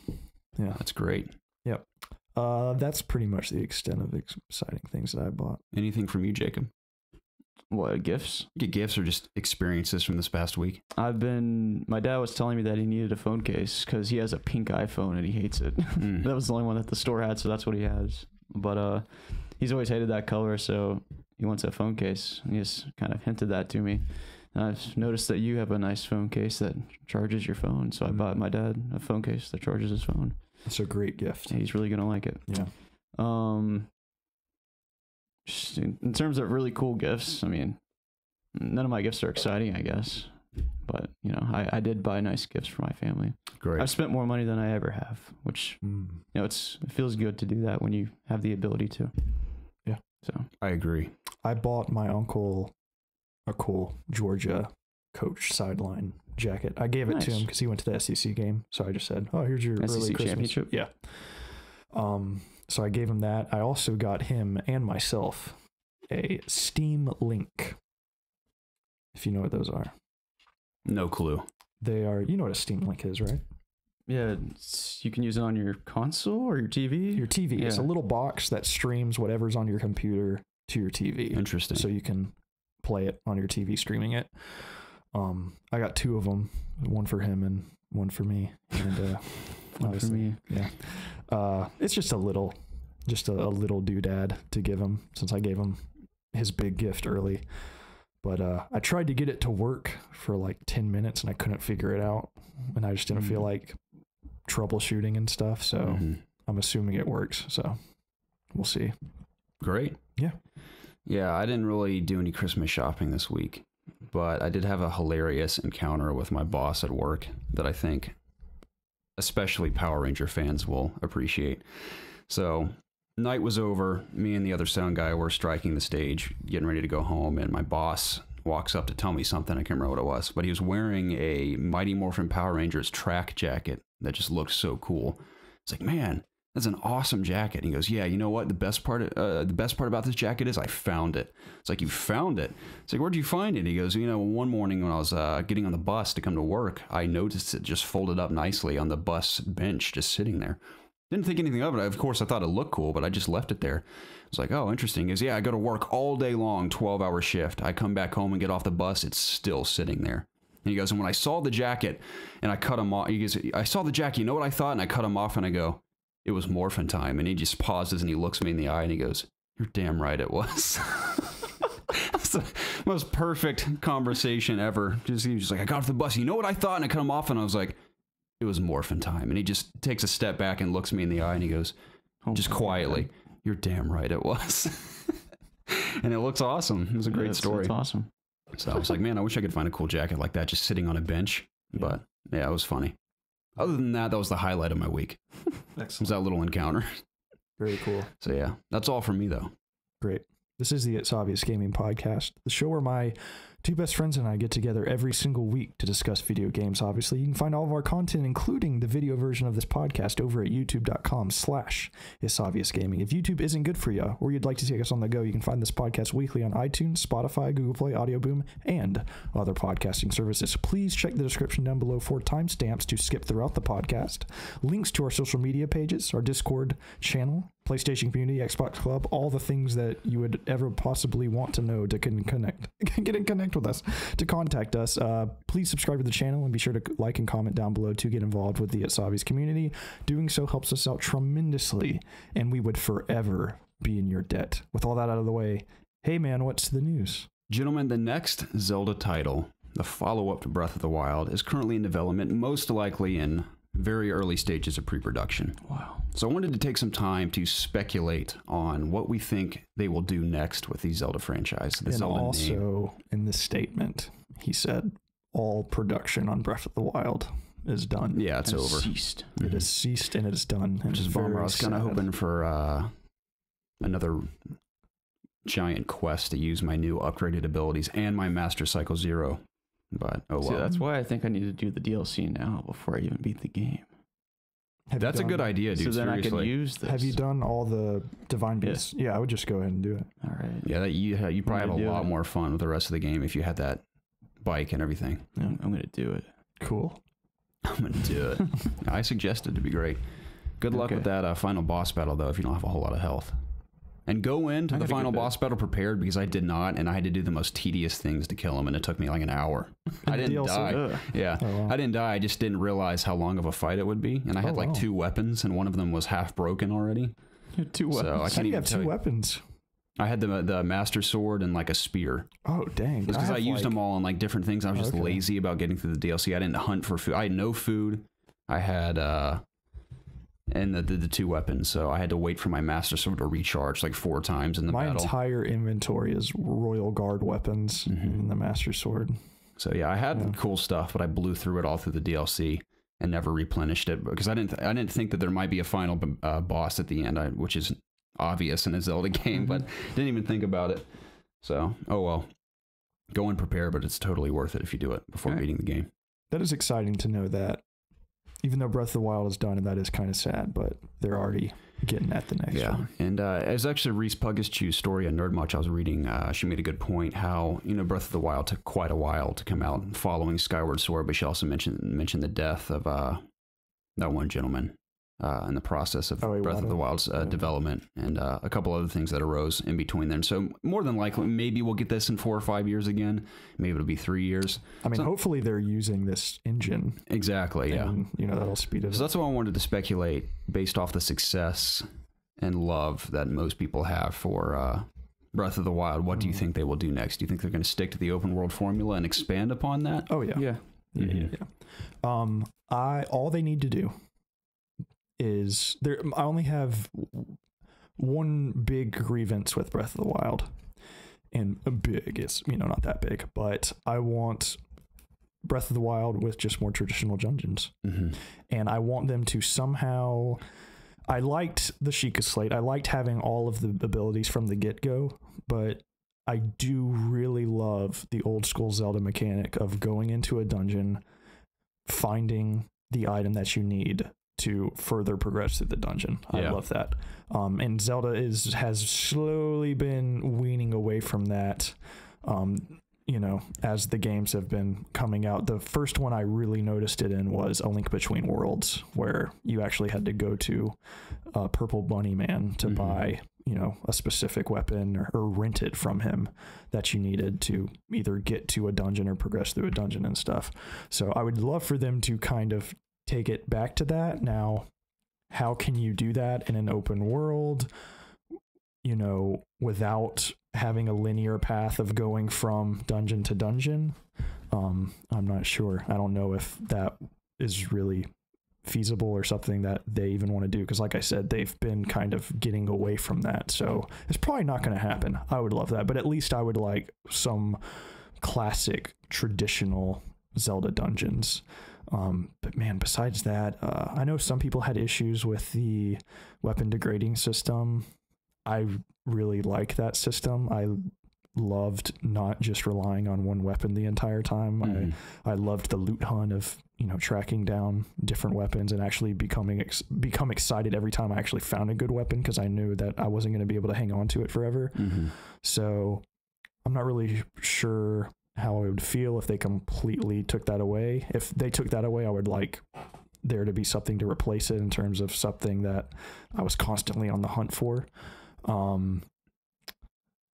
yeah. That's great. Yep. That's pretty much the extent of exciting things that I bought. Anything from you, Jacob? What, gifts? Get gifts or just experiences from this past week? My dad was telling me that he needed a phone case because he has a pink iPhone and he hates it. That was the only one that the store had, so that's what he has. But he's always hated that color, so he wants a phone case. He just kind of hinted that to me. And I've noticed that you have a nice phone case that charges your phone, so I bought my dad a phone case that charges his phone. It's a great gift. He's really gonna like it. Yeah. In terms of really cool gifts, I mean, none of my gifts are exciting, I guess. But, you know, I did buy nice gifts for my family. Great. I've spent more money than I ever have, which, you know, it feels good to do that when you have the ability to. Yeah. So I agree. I bought my uncle a cool Georgia coach sideline jacket. I gave it to him because he went to the SEC game. So I just said, "Oh, here's your SEC early Christmas championship." Yeah. So I gave him that. I also got him and myself a Steam Link. If you know what those are. No clue. They are, you know what a Steam Link is, right? yeah, you can use it on your console or your TV. Your TV. Yeah. It's a little box that streams whatever's on your computer to your TV. Interesting. So you can play it on your TV, streaming it. I got two of them, one for him and one for me. And One for me. Yeah. It's just a little doodad to give him, since I gave him his big gift early. But I tried to get it to work for like 10 minutes and I couldn't figure it out. And I just didn't feel like troubleshooting and stuff. So I'm assuming it works. So we'll see. Great. Yeah. Yeah, I didn't really do any Christmas shopping this week, but I did have a hilarious encounter with my boss at work that I think especially Power Ranger fans will appreciate. So night was over. Me and the other sound guy were striking the stage, getting ready to go home, and my boss walks up to tell me something. I can't remember what it was, but he was wearing a Mighty Morphin Power Rangers track jacket that just looked so cool. It's like, man, that's an awesome jacket. And he goes, yeah, you know what? The best part about this jacket is I found it. It's like, you found it? It's like, where'd you find it? He goes, you know, one morning when I was getting on the bus to come to work, I noticed it just folded up nicely on the bus bench, just sitting there. Didn't think anything of it. Of course, I thought it looked cool, but I just left it there. I was like, oh, interesting. He goes, yeah, I go to work all day long, 12-hour shift. I come back home and get off the bus. It's still sitting there. And he goes, and when I saw the jacket and I cut him off, he goes, I saw the jacket. You know what I thought? And I cut him off and I go, it was morphin time. And he just pauses and he looks me in the eye and he goes, you're damn right it was. It's the most perfect conversation ever. He was just like, I got off the bus. You know what I thought? And I cut him off and I was like, it was morphin time. And he just takes a step back and looks me in the eye and he goes, just quietly, you're damn right it was. And it looks awesome. It was a great story. It's awesome. So I was like, man, I wish I could find a cool jacket like that just sitting on a bench. But yeah, it was funny. Other than that, that was the highlight of my week. Excellent. Was that little encounter. Very cool. So yeah, that's all from me though. Great. This is the It's Obvious Gaming podcast, the show where my two best friends and I get together every single week to discuss video games. Obviously, you can find all of our content, including the video version of this podcast, over at youtube.com/ItsObviousGaming. If YouTube isn't good for you, or you'd like to take us on the go, you can find this podcast weekly on iTunes, Spotify, Google Play, Audio Boom, and other podcasting services. Please check the description down below for timestamps to skip throughout the podcast, links to our social media pages, our Discord channel, PlayStation community, Xbox Club, all the things that you would ever possibly want to know to get in connect with us, to contact us. Please subscribe to the channel and be sure to like and comment down below to get involved with the It's Obvious community. Doing so helps us out tremendously, and we would forever be in your debt. With all that out of the way, hey man, what's the news? Gentlemen, the next Zelda title, the follow-up to Breath of the Wild, is currently in development, most likely in very early stages of pre-production. Wow. So I wanted to take some time to speculate on what we think they will do next with the Zelda franchise. The And Zelda also, name. in the statement, he said all production on Breath of the Wild is done. Yeah, it's over. Ceased. It is ceased and it is done. Which is a bummer. I was kind of hoping for another giant quest to use my new upgraded abilities and my Master Cycle Zero. But, oh well. See, that's why I think I need to do the DLC now before I even beat the game. That's a good idea, dude. So then seriously. I can use this. Have you done all the Divine Beasts? Yeah, I would just go ahead and do it. All right. Yeah, you probably have a lot it. more fun with the rest of the game if you had that bike and everything. I'm going to do it. Cool. I'm going to do it. I suggest it to be great. Good luck with that final boss battle, though, if you don't have a whole lot of health. And go into the final boss battle prepared, because I did not, and I had to do the most tedious things to kill him, and it took me like an hour. I didn't die. Yeah, Oh, wow. I didn't die. I just didn't realize how long of a fight it would be, and I had like 2 weapons, and one of them was half broken already. 2 weapons. So I How can't do you even have tell 2 you. weapons? I had the Master Sword and like a spear. Oh, dang. It's because I used them all on like different things. I was just lazy about getting through the DLC. I didn't hunt for food. I had no food. I had and the 2 weapons, so I had to wait for my Master Sword to recharge like 4 times in the battle. My entire inventory is Royal Guard weapons and the Master Sword. So yeah, I had cool stuff, but I blew through it all through the DLC and never replenished it because I didn't think that there might be a final boss at the end, which is obvious in a Zelda game, but didn't even think about it. So oh well, go and prepare, but it's totally worth it if you do it before beating the game. That is exciting to know that. Even though Breath of the Wild is done, and that is kind of sad, but they're already getting at the next one. And it was actually Reese Puggaschew's story on Nerd Much I was reading. She made a good point how, Breath of the Wild took quite a while to come out following Skyward Sword, but she also mentioned the death of that one gentleman in the process of Breath of the Wild's development, and a couple other things that arose in between them. So more than likely, maybe we'll get this in 4 or 5 years again. Maybe it'll be 3 years. I mean, hopefully they're using this engine. Exactly, yeah. And, that'll speed it up. So that's why I wanted to speculate based off the success and love that most people have for Breath of the Wild. What do you think they will do next? Do you think they're going to stick to the open world formula and expand upon that? Oh, yeah. Yeah. Mm-hmm. Yeah. All they need to do is I only have one big grievance with Breath of the Wild, and big is not that big, but I want Breath of the Wild with just more traditional dungeons, and I want them to somehow. I liked the Sheikah Slate. I liked having all of the abilities from the get-go, but I do really love the old school Zelda mechanic of going into a dungeon, finding the item that you need to further progress through the dungeon. I love that. And Zelda has slowly been weaning away from that, as the games have been coming out. The first one I really noticed it in was A Link Between Worlds, where you actually had to go to Purple Bunny Man to buy, a specific weapon or rent it from him that you needed to either get to a dungeon or progress through a dungeon and stuff. So I would love for them to kind of take it back to that. Now, how can you do that in an open world, without having a linear path of going from dungeon to dungeon? I'm not sure. I don't know if that is really feasible or something that they even want to do, because like I said, they've been kind of getting away from that, so it's probably not going to happen. I would love that, but at least I would like some classic traditional Zelda dungeons. But man, besides that, I know some people had issues with the weapon degrading system. I really like that system. I loved not just relying on one weapon the entire time. I loved the loot hunt of tracking down different weapons and actually become excited every time I actually found a good weapon, because I knew that I wasn't going to be able to hang on to it forever. So I'm not really sure how I would feel if they completely took that away. If they took that away, I would like there to be something to replace it in terms of something that I was constantly on the hunt for.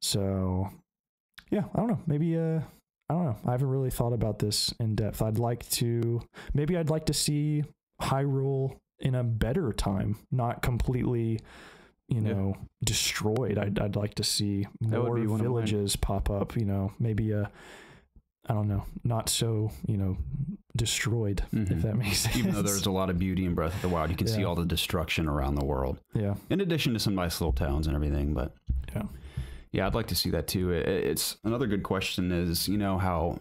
So yeah, I don't know. Maybe, I don't know. I haven't really thought about this in depth. I'd like to see Hyrule in a better time, not completely, destroyed. I'd like to see more villages pop up, maybe I don't know, not so, destroyed, if that makes sense. Even though there's a lot of beauty in Breath of the Wild, you can see all the destruction around the world. Yeah. In addition to some nice little towns and everything, but yeah, I'd like to see that too. It's another good question is, how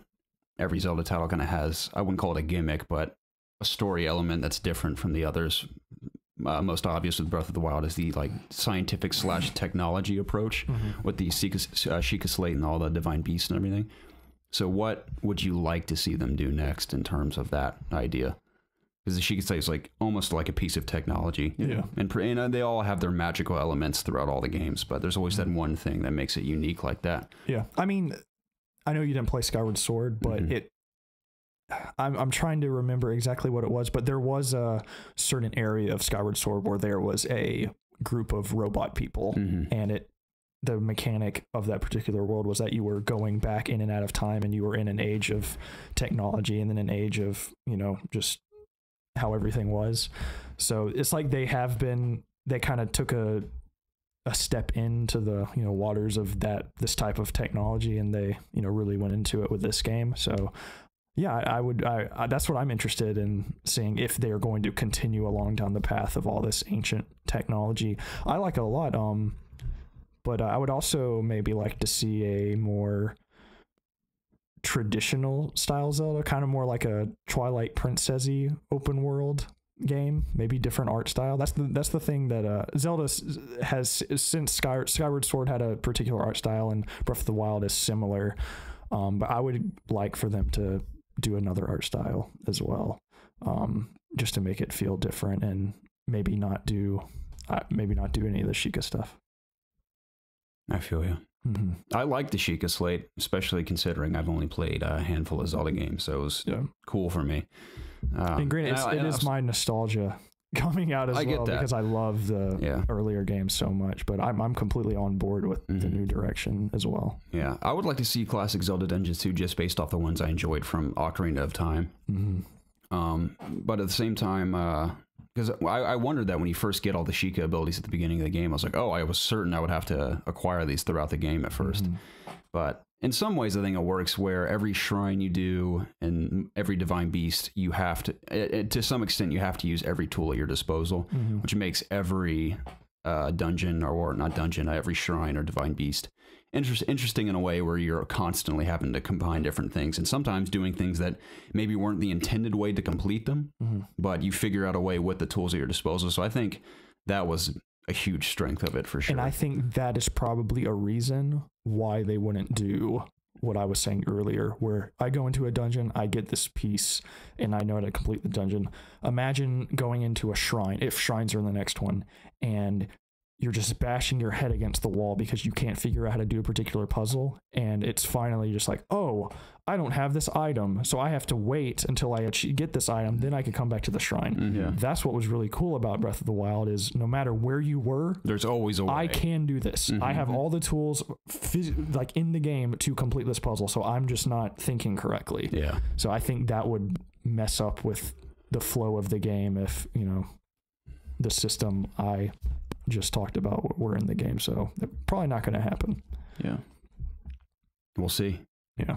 every Zelda title kind of has, I wouldn't call it a gimmick, but a story element that's different from the others. Most obvious with Breath of the Wild is the scientific / technology approach with the Sheikah Slate and all the divine beasts and everything. So what would you like to see them do next in terms of that idea? Because the Sheikah Slate is almost like a piece of technology. Yeah. And they all have their magical elements throughout all the games, but there's always that one thing that makes it unique like that. Yeah. I mean, I know you didn't play Skyward Sword, but I'm trying to remember exactly what it was, but there was a certain area of Skyward Sword where there was a group of robot people, and the mechanic of that particular world was that you were going back in and out of time, and you were in an age of technology and then an age of, just how everything was. So it's like they kind of took a step into the, waters of this type of technology, and they, really went into it with this game. So yeah, I that's what I'm interested in seeing, if they are going to continue along down the path of all this ancient technology. I like it a lot. But I would also maybe like to see a more traditional style Zelda, kind of more like a Twilight Princess-y open world game, maybe different art style. That's the thing that Zelda has, since Skyward Sword had a particular art style and Breath of the Wild is similar. But I would like for them to do another art style as well, just to make it feel different, and maybe not do any of the Sheikah stuff. I feel you. I like the Sheikah Slate, especially considering I've only played a handful of Zelda games, so it was cool for me. And granted, it is my nostalgia coming out as well, because I love the earlier games so much, but I'm completely on board with the new direction as well. Yeah, I would like to see classic Zelda dungeons too, just based off the ones I enjoyed from Ocarina of Time. But at the same time, because I wondered that when you first get all the Sheikah abilities at the beginning of the game, I was like, oh, I was certain I would have to acquire these throughout the game at first. But in some ways, I think it works where every shrine you do and every divine beast, you have to some extent, you have to use every tool at your disposal, which makes every dungeon, or not dungeon, every shrine or divine beast interesting in a way where you're constantly having to combine different things, and sometimes doing things that maybe weren't the intended way to complete them, but you figure out a way with the tools at your disposal. So I think that was a huge strength of it for sure. And I think that is probably a reason why they wouldn't do what I was saying earlier, where I go into a dungeon, I get this piece, and I know how to complete the dungeon. Imagine going into a shrine, if shrines are in the next one, and you're just bashing your head against the wall because you can't figure out how to do a particular puzzle, and it's finally just like, oh, I don't have this item, so I have to wait until I get this item, then I can come back to the shrine. That's what was really cool about Breath of the Wild, is no matter where you were, there's always a way. I can do this. I have all the tools in the game to complete this puzzle, so I'm just not thinking correctly. So I think that would mess up with the flow of the game if, the system I just talked about were in the game. So they're probably not going to happen. We'll see.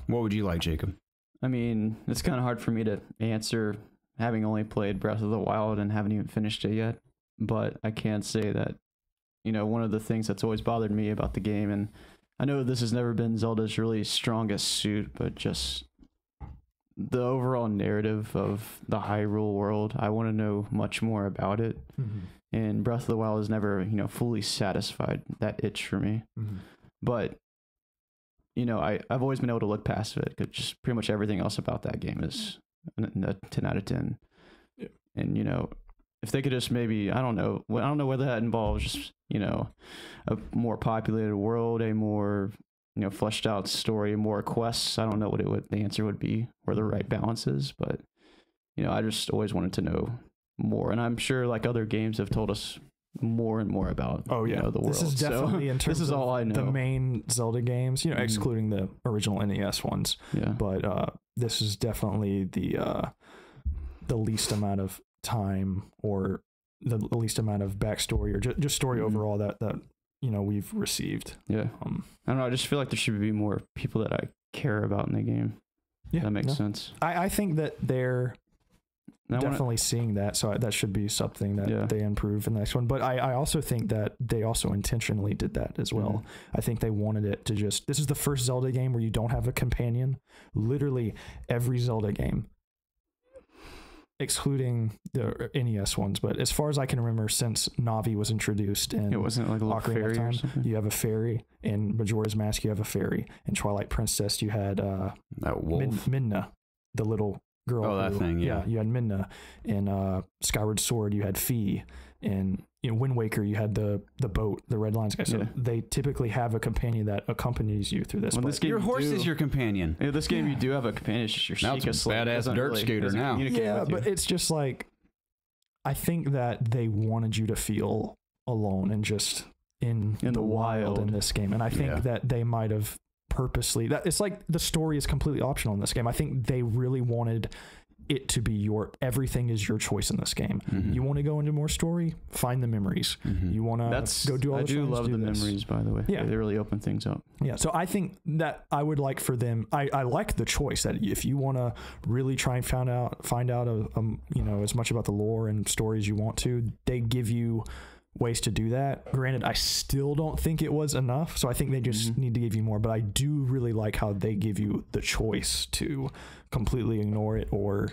What would you like, Jacob? I mean, it's kind of hard for me to answer, having only played Breath of the Wild and haven't even finished it yet. But I can say that, one of the things that's always bothered me about the game, and I know this has never been Zelda's really strongest suit, but just the overall narrative of the Hyrule world, I want to know much more about it. And Breath of the Wild has never, fully satisfied that itch for me. But, I've always been able to look past it, because just pretty much everything else about that game is a 10 out of 10. And, if they could just maybe, I don't know whether that involves just, a more populated world, a more, fleshed out story, more quests. I don't know what the answer would be, or the right balance is, but, I just always wanted to know more, and I'm sure other games have told us more and more about the world. This is definitely, in terms this is all I know, the main Zelda games, excluding the original NES ones. But this is definitely the least amount of time, or the least amount of backstory, or just story overall that we've received. I don't know, I just feel like there should be more people that I care about in the game. Yeah, That makes sense. I think that they're definitely seeing that, so that should be something that they improve in the next one. But I also think that they also intentionally did that as well. I think they wanted it to just, this is the first Zelda game where you don't have a companion. Literally every Zelda game, excluding the NES ones, but as far as I can remember, since Navi was introduced in It wasn't like a little Ocarina of fairy or Time, something. you have a fairy. In Majora's Mask, you have a fairy. In Twilight Princess, you had That wolf. Minna, the little girl. Oh, that thing, yeah. You had Minna. In Skyward Sword, you had Fi. In Wind Waker, you had the boat, the Red Lions guy. So they typically have a companion that accompanies you through this. Well, this game Your horse is your companion. Yeah, this game you do have a companion. It's just your Now it's a Sheikah slave. badass Doesn't dirt scooter doesn't now. communicate Yeah, with you. but it's just like, I think that they wanted you to feel alone and just in the wild in this game. And I think that they might have purposely, that it's like the story is completely optional in this game. I think they really wanted it to be everything is your choice in this game. You want to go into more story, find the memories. You want to go do all I the do shrines, love the this. memories, by the way. Yeah. They really open things up. Yeah, so I think that I would like for them. I like the choice that if you want to really try and find out as much about the lore and stories you want to, they give you ways to do that. Granted, I still don't think it was enough, so I think they just need to give you more. But I do really like how they give you the choice to completely ignore it or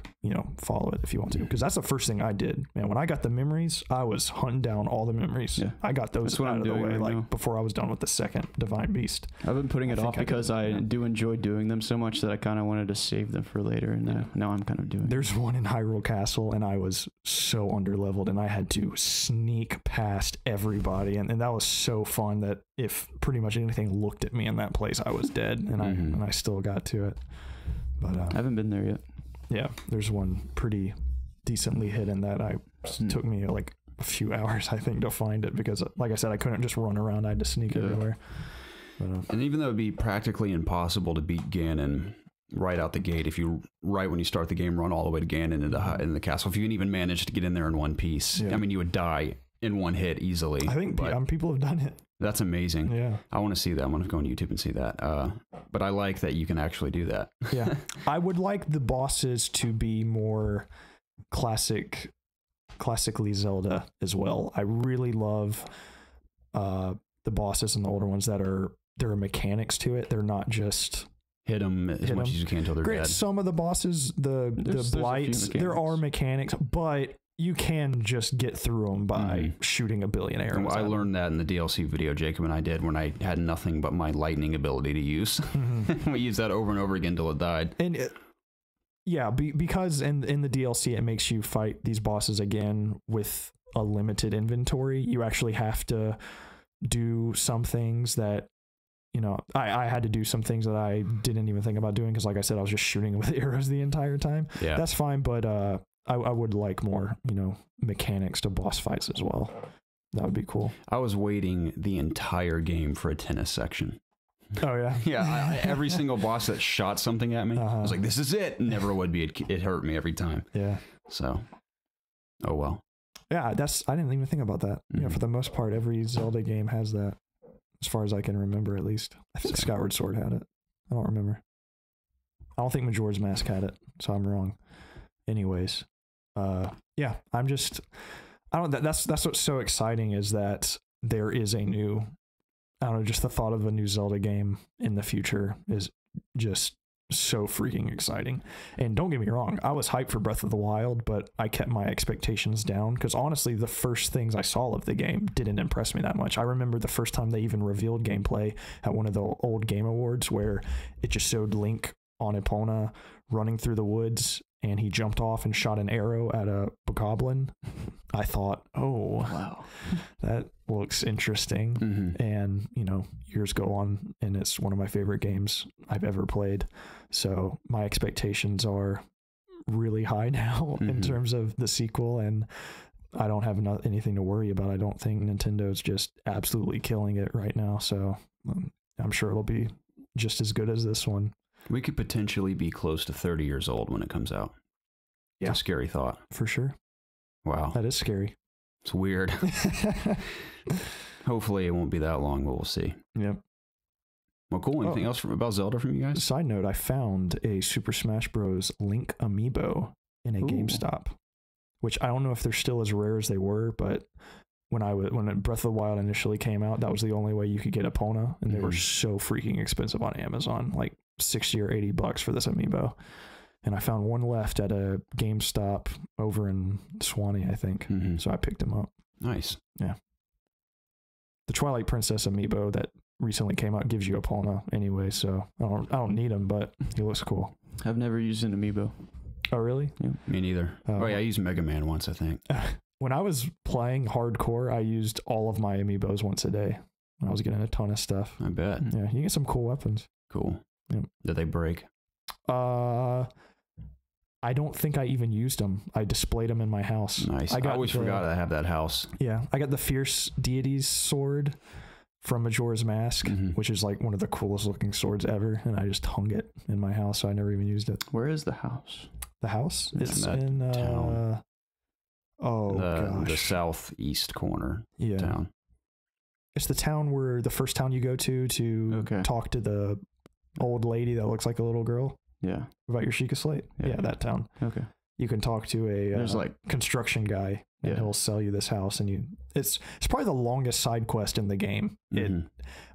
follow it if you want to, because that's the first thing I did, man. When I got the memories, I was hunting down all the memories. I got those out of the way right before I was done with the second Divine Beast. I've been putting it off because I do enjoy doing them so much that I kind of wanted to save them for later, and now I'm kind of doing There's one in Hyrule Castle, and I was so underleveled, and I had to sneak past everybody, and that was so fun that if pretty much anything looked at me in that place, I was dead, and I still got to it. But I haven't been there yet. Yeah, there's one pretty decently hidden that took me like a few hours, I think, to find it, because like I said, I couldn't just run around. I had to sneak everywhere. But, and even though it'd be practically impossible to beat Ganon right out the gate, if you when you start the game run all the way to Ganon in the castle, if you can even manage to get in there in one piece, I mean, you would die in one hit easily. I think people have done it. That's amazing. Yeah, I want to see that. I'm going to go on YouTube and see that. But I like that you can actually do that. Yeah, I would like the bosses to be more classically Zelda as well. I really love the bosses and the older ones that there are mechanics to it. They're not just hit them as much as you can until they're dead. Some of the bosses, the blights, there are mechanics, but you can just get through them by shooting a billion arrows. I learned that in the DLC video Jacob and I did when I had nothing but my lightning ability to use. We used that over and over again until it died. And because in the DLC it makes you fight these bosses again with a limited inventory. You actually have to do some things that I had to do some things that I didn't even think about doing, because like I said, I was just shooting with arrows the entire time. Yeah, that's fine, but I would like more, mechanics to boss fights as well. That would be cool. I was waiting the entire game for a tennis section. Oh, yeah? Yeah, every single boss that shot something at me, I was like, this is it. Never would be. It hurt me every time. Yeah. So, oh well. Yeah, I didn't even think about that. Yeah, for the most part, every Zelda game has that, as far as I can remember, at least. I think Skyward Sword had it. I don't remember. I don't think Majora's Mask had it, so I'm wrong. Anyways, yeah, that's what's so exciting, is that there is just the thought of a new Zelda game in the future is just so freaking exciting. And don't get me wrong, I was hyped for Breath of the Wild, but I kept my expectations down, because honestly, the first things I saw of the game didn't impress me that much. I remember the first time they even revealed gameplay at one of the old Game Awards, where it just showed Link on Epona running through the woods, and he jumped off and shot an arrow at a goblin. I thought, oh, wow, that looks interesting. And, years go on, and it's one of my favorite games I've ever played. So my expectations are really high now in terms of the sequel, and I don't have anything to worry about. I don't think Nintendo's just absolutely killing it right now. So I'm sure it'll be just as good as this one. We could potentially be close to 30 years old when it comes out. Yeah. It's a scary thought. For sure. Wow. That is scary. It's weird. Hopefully it won't be that long, but we'll see. Yep. Well, cool. Anything else about Zelda from you guys? Side note, I found a Super Smash Bros. Link amiibo in a GameStop, which I don't know if they're still as rare as they were, but when Breath of the Wild initially came out, that was the only way you could get Epona, and they were so freaking expensive on Amazon, like $60 or $80 for this amiibo. And I found one left at a GameStop over in Swanee, I think. So I picked him up. Nice. Yeah. The Twilight Princess amiibo that recently came out gives you Epona anyway, so I don't need him, but he looks cool. I've never used an amiibo. Oh, really? Yeah. Me neither. Oh yeah, I used Mega Man once, I think. When I was playing hardcore, I used all of my amiibos once a day. When I was getting a ton of stuff. I bet. Yeah, you get some cool weapons. Cool. Yep. Did they break? I don't think I even used them. I displayed them in my house. Nice. I always forgot I have that house. Yeah, I got the Fierce Deities sword from Majora's Mask, which is like one of the coolest looking swords ever, and I just hung it in my house, so I never even used it. Where is the house? The house? It's in town. Gosh. The southeast corner town. It's the town where the first town you go to talk to the old lady that looks like a little girl. Yeah. About your Sheikah Slate. Yeah, that town. Okay. You can talk to a like construction guy, and he'll sell you this house, and it's probably the longest side quest in the game.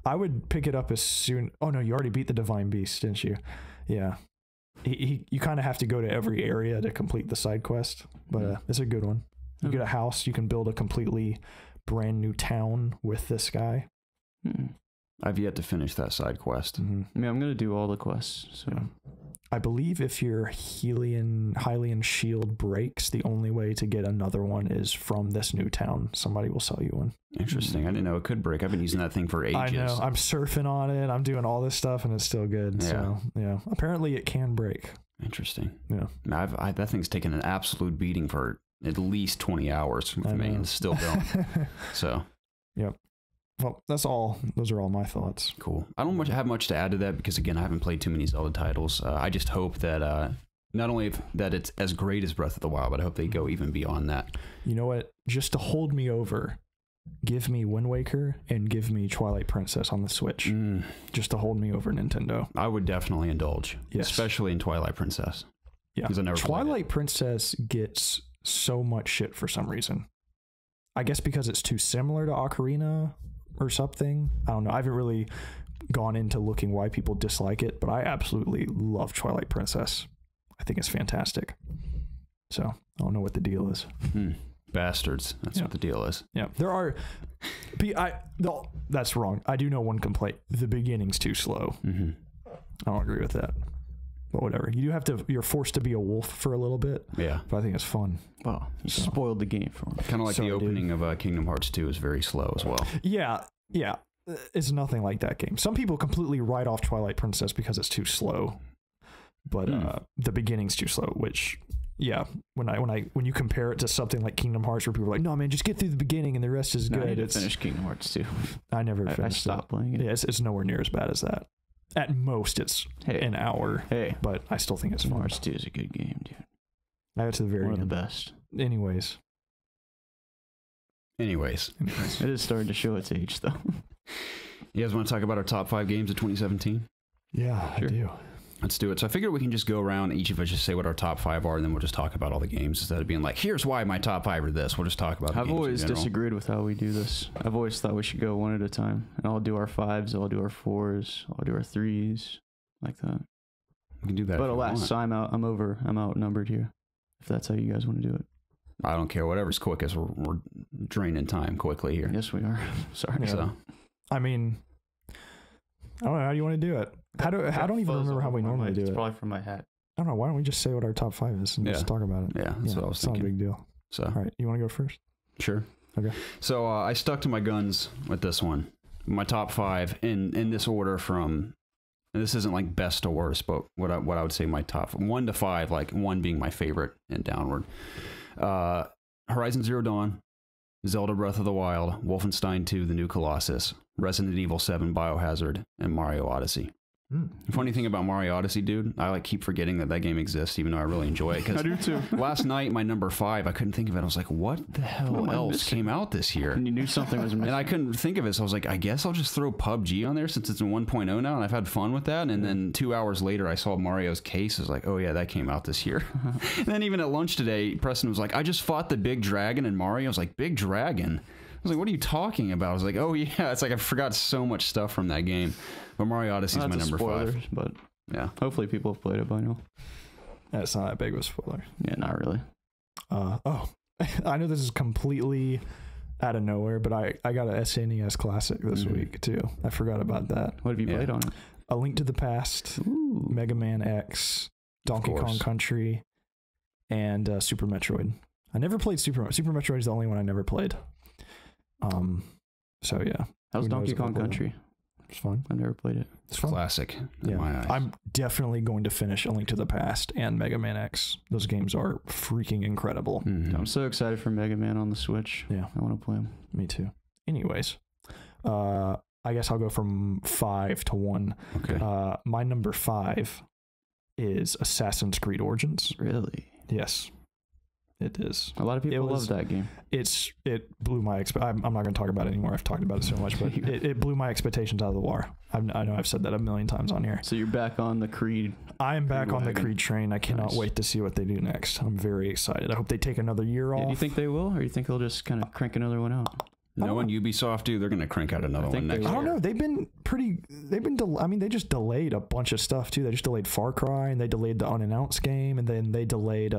I would pick it up as soon. Oh no, you already beat the Divine Beast, didn't you? Yeah. You kind of have to go to every area to complete the side quest, but it's a good one. You get a house, you can build a completely brand new town with this guy. I've yet to finish that side quest. I mean, I'm going to do all the quests. So I believe if your Hylian shield breaks, the only way to get another one is from this new town. Somebody will sell you one. Interesting. I didn't know it could break. I've been using that thing for ages. I know. I'm surfing on it. I'm doing all this stuff, and it's still good. Yeah. So, yeah. Apparently, it can break. Interesting. Yeah. That thing's taken an absolute beating for at least 20 hours with me, and still don't. So. Yep. Well, that's all. Those are all my thoughts. Cool. I don't have much to add to that because, again, I haven't played too many Zelda titles. I just hope that not only that it's as great as Breath of the Wild, but I hope they go even beyond that. You know what? Just to hold me over, give me Wind Waker and give me Twilight Princess on the Switch. Just to hold me over, Nintendo. I would definitely indulge, yes, especially in Twilight Princess. Yeah, because I never Twilight Princess gets so much shit for some reason. I guess because it's too similar to Ocarina or something. I don't know. I haven't really gone into looking why people dislike it, but I absolutely love Twilight Princess. I think it's fantastic. So I don't know what the deal is. Bastards. That's what the deal is. Yeah. There are... that's wrong. I do know one complaint. The beginning's too slow. I don't agree with that. But whatever. You do have to... You're forced to be a wolf for a little bit. Yeah. But I think it's fun. Well, you spoiled the game for me. Kind of like the opening of Kingdom Hearts 2 is very slow as well. Yeah. Yeah. It's nothing like that game. Some people completely write off Twilight Princess because it's too slow. But the beginning's too slow, which... Yeah, when you compare it to something like Kingdom Hearts, where people are like, "No, man, just get through the beginning and the rest is good." I need to finish Kingdom Hearts 2. I never finished. I stopped playing it. Yeah, it's nowhere near as bad as that. At most, it's an hour. But I still think it's fun. Kingdom Hearts 2 is a good game, dude. I got to the very end. One of the best. Anyways, it is starting to show its age, though. You guys want to talk about our top 5 games of 2017? Yeah, sure. I do. Let's do it. So I figured we can just go around, each of us just say what our top 5 are, and then we'll just talk about all the games instead of being like, here's why my top 5 are this. We'll just talk about the games I've always disagreed with how we do this. I've always thought we should go one at a time. And I'll do our 5s, I'll do our 4s, I'll do our 3s, like that. We can do that. But alas, I'm outnumbered here, if that's how you guys want to do it. I don't care. Whatever's quickest. We're draining time quickly here. Yes, we are. Sorry. Yeah. So. I mean... I don't know. How do you want to do it? I don't even remember how we normally do it. It's probably from my hat. I don't know. Why don't we just say what our top 5 is and just talk about it? Yeah, that's what I was thinking. It's not a big deal. So, all right. You want to go first? Sure. Okay. So I stuck to my guns with this one. My top 5 in this order from, and this isn't like best to worst, but what I would say my top 1 to 5, like 1 being my favorite and downward. Horizon Zero Dawn, Zelda Breath of the Wild, Wolfenstein 2: The New Colossus, Resident Evil 7 Biohazard, and Mario Odyssey. Funny thing about Mario Odyssey, dude, I like keep forgetting that game exists, even though I really enjoy it. I do too. Last night, my number 5, I couldn't think of it. I was like, what the hell else came out this year? And you knew something was missing. And I couldn't think of it, so I was like, I guess I'll just throw PUBG on there since it's in 1.0 now, and I've had fun with that. And then 2 hours later, I saw Mario's case. I was like, oh yeah, that came out this year. And then even at lunch today, Preston was like, I just fought the big dragon in Mario. I was like, big dragon? I was like, what are you talking about? I was like, oh yeah, it's like I forgot so much stuff from that game. But Mario Odyssey is my number 5. But yeah, hopefully people have played it by now. That's not that big of a spoiler. Yeah, not really. I know this is completely out of nowhere, but I got a SNES Classic this week too. I forgot about that. What have you played on it? A Link to the Past, Mega Man X, Donkey Kong Country, and Super Metroid. I never played Super Metroid is the only one I never played. So yeah. How's Donkey Kong Country? It's fun. I've never played it. It's classic in my eyes. I'm definitely going to finish A Link to the Past and Mega Man X. Those games are freaking incredible. I'm so excited for Mega Man on the Switch. Yeah. I want to play them. Me too. Anyways, I guess I'll go from 5 to 1. Okay. My number 5 is Assassin's Creed Origins. Really? Yes. It is. A lot of people love that game. It blew my I'm not going to talk about it anymore. I've talked about it so much, but it blew my expectations out of the water. I know I've said that a million times on here. So you're back on the Creed. I am back on the Creed train. I cannot wait to see what they do next. I'm very excited. I hope they take another year off. Do you think they will, or do you think they'll just kind of crank another one out? Knowing Ubisoft, dude, they're going to crank out another one next year. I don't know. They just delayed a bunch of stuff too. They just delayed Far Cry, and they delayed the unannounced game, and then they delayed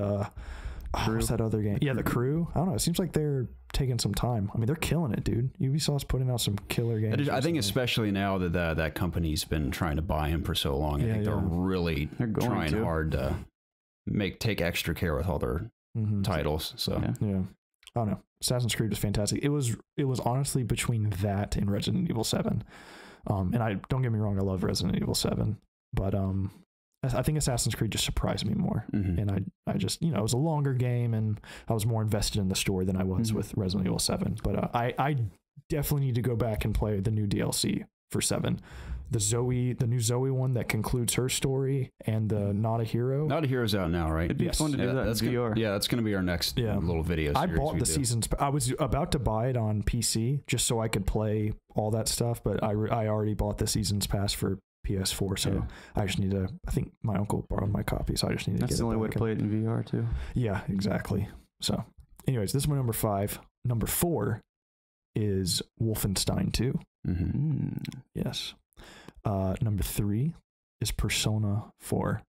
what's that other game? Yeah, The Crew. I don't know. It seems like they're taking some time. I mean, they're killing it, dude. Ubisoft's putting out some killer games. I think especially now that that company's been trying to buy him for so long, I think they're really trying hard to take extra care with all their titles. So yeah. I don't know. Assassin's Creed was fantastic. It was honestly between that and Resident Evil 7. And I don't get me wrong, I love Resident Evil 7, but I think Assassin's Creed just surprised me more. And I just, it was a longer game and I was more invested in the story than I was with Resident Evil 7. But I definitely need to go back and play the new DLC for 7. The new Zoe one that concludes her story, and the Not a Hero. Not a Hero's out now, right? It'd be fun to do that in VR. That's going to be our next little video series. I bought the seasons. I was about to buy it on PC just so I could play all that stuff, but I already bought the seasons pass for PS4, so I just need to. I think my uncle borrowed my copy, so I just need to get it. That's the only way to play it in VR too. Yeah, exactly. So, anyways, this is my number 5. Number 4 is Wolfenstein 2. Yes. Number 3 is Persona 4.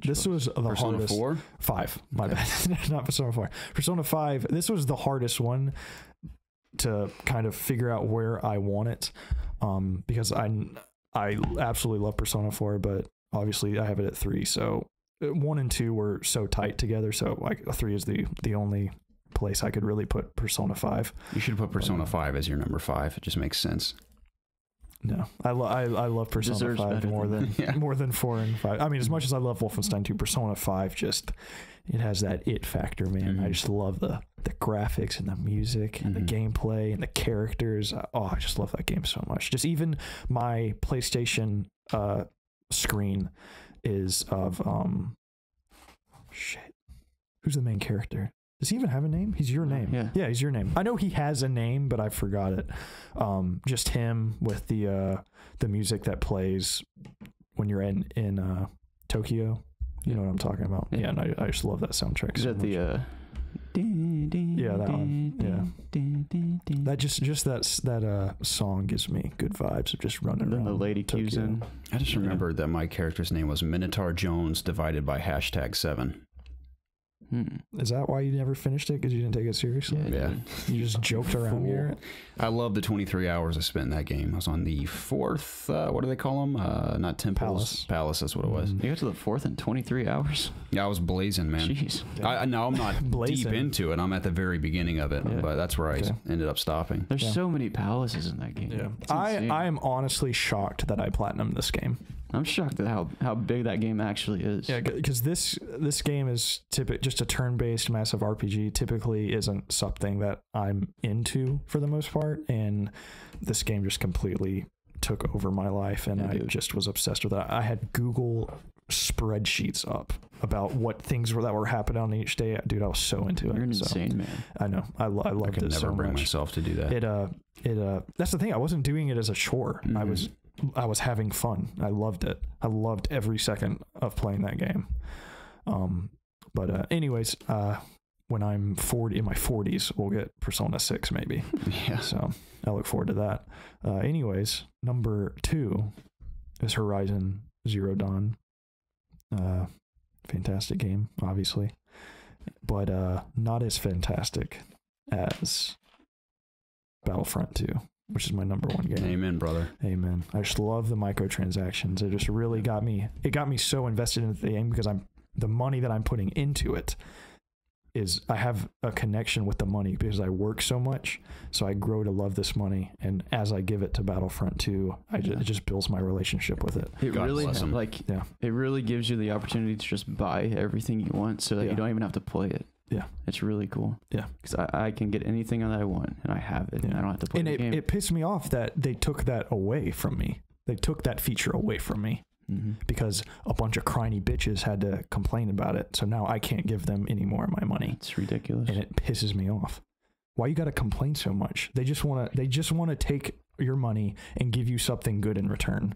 This was the Persona hardest. 4? 5. My bad. Not Persona 4. Persona 5. This was the hardest one to kind of figure out where I want it, because I absolutely love Persona 4, but obviously I have it at 3. So 1 and 2 were so tight together. So like 3 is the only place I could really put Persona 5. You should put Persona 5 as your number 5. It just makes sense. No, I love Persona 5 more than 4 and 5. I mean, as much as I love Wolfenstein 2, Persona 5 just, it has that it factor, man. I just love the graphics and the music and the gameplay and the characters. I just love that game so much. Just even my PlayStation screen is of who's the main character? Does he even have a name? He's your name. Yeah, he's your name. I know he has a name, but I forgot it. Just him with the music that plays when you're in Tokyo. You know what I'm talking about. Yeah, and I just love that soundtrack. Is that the that one. Yeah. That just that song gives me good vibes of just running around. The lady cues in. I just remembered that my character's name was Minotaur Jones divided by #7. Is that why you never finished it? Because you didn't take it seriously? Yeah. You just joked around here. I love the 23 hours I spent in that game. I was on the 4th, what do they call them? Not temples. Palace, that's what it was. You got to the 4th in 23 hours? Yeah, I was blazing, man. Jeez. I'm not deep into it. I'm at the very beginning of it, but that's where I ended up stopping. There's so many palaces in that game. Yeah. I am honestly shocked that I platinumed this game. I'm shocked at how big that game actually is. Yeah, because this game is just a turn-based massive RPG. Typically isn't something that I'm into for the most part, and this game just completely took over my life, and I just was obsessed with it. I had Google spreadsheets up about what things that were happening on each day. Dude, I was so into it. You're an insane man. I know. I loved it so much. I could never bring myself to do that. That's the thing. I wasn't doing it as a chore. I was having fun. I loved it. I loved every second of playing that game. Anyways, when I'm in my 40s, we'll get Persona 6 maybe. Yeah. So I look forward to that. Anyways, number 2 is Horizon Zero Dawn. Fantastic game, obviously, but not as fantastic as Battlefront 2, which is my number 1 game. Amen, brother. Amen. I just love the microtransactions. It just really got me. It got me so invested in the game because the money that I'm putting into it is I have a connection with the money because I work so much. So I grow to love this money. And as I give it to Battlefront 2, it just builds my relationship with it. It really gives you the opportunity to just buy everything you want so that you don't even have to play it. Yeah. It's really cool. Yeah. Because I can get anything that I want and I have it and I don't have to play the game. It pissed me off that they took that away from me. They took that feature away from me. Because a bunch of crying bitches had to complain about it. So now I can't give them any more of my money. It's ridiculous. And it pisses me off. Why you got to complain so much? They just want to take your money and give you something good in return.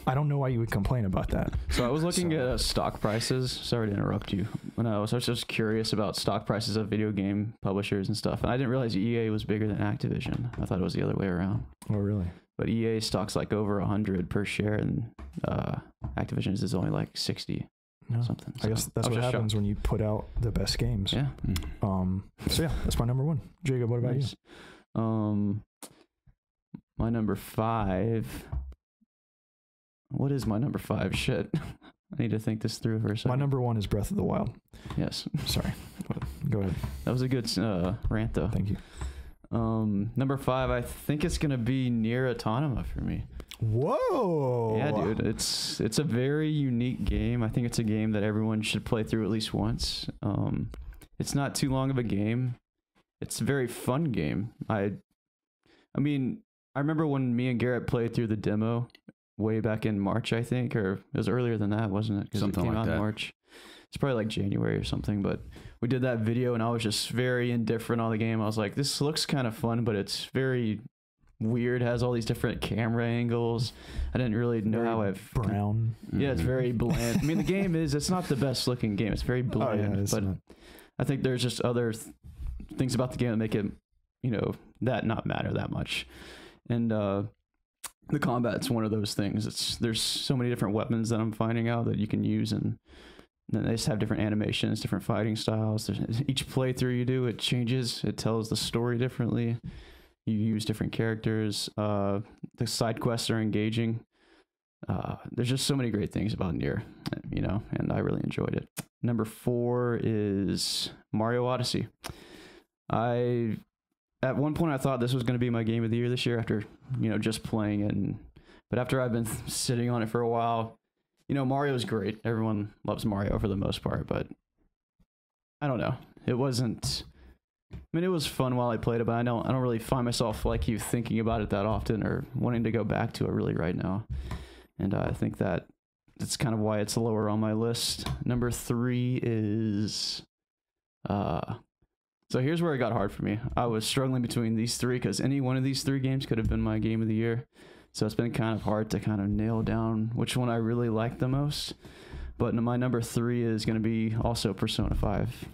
I don't know why you would complain about that. So I was looking at stock prices. Sorry to interrupt you. I was just curious about stock prices of video game publishers and stuff. And I didn't realize EA was bigger than Activision. I thought it was the other way around. Oh, really? But EA stock's like over 100 per share, and Activision's is only like 60 something. So I guess that's what happens when you put out the best games. Yeah. So yeah, that's my number 1. Jacob, what about you? My number 5. What is my number 5? Shit. I need to think this through for a second. My number 1 is Breath of the Wild. Yes. Sorry. Go ahead. That was a good rant, though. Thank you. Number 5, I think it's gonna be Nier Automata for me. Whoa! Yeah, dude, it's a very unique game. I think it's a game that everyone should play through at least once. It's not too long of a game. It's a very fun game. I remember when me and Garrett played through the demo way back in March, I think, or it was earlier than that, wasn't it? Because it came out in March. It's probably like January or something, but we did that video and I was just very indifferent on the game. I was like, this looks kind of fun, but it's very weird. It has all these different camera angles. I didn't really know how it... Brown. Yeah, it's very bland. I mean, the game it's not the best looking game. It's very bland, but I think there's just other things about the game that make it, that not matter that much. And the combat's one of those things. There's so many different weapons that I'm finding out that you can use, and then they just have different animations, different fighting styles. Each playthrough you do, it changes. It tells the story differently. You use different characters. The side quests are engaging. There's just so many great things about Nier, and I really enjoyed it. Number 4 is Mario Odyssey. At one point I thought this was going to be my game of the year this year after, just playing it. But after I've been sitting on it for a while, Mario's great. Everyone loves Mario for the most part, but I don't know. It wasn't... it was fun while I played it, but I don't really find myself like you thinking about it that often or wanting to go back to it really right now. And I think that's kind of why it's lower on my list. Number 3 is... So here's where it got hard for me. I was struggling between these 3 because any one of these 3 games could have been my game of the year. So it's been kind of hard to kind of nail down which one I really like the most. But my number 3 is going to be also Persona 5.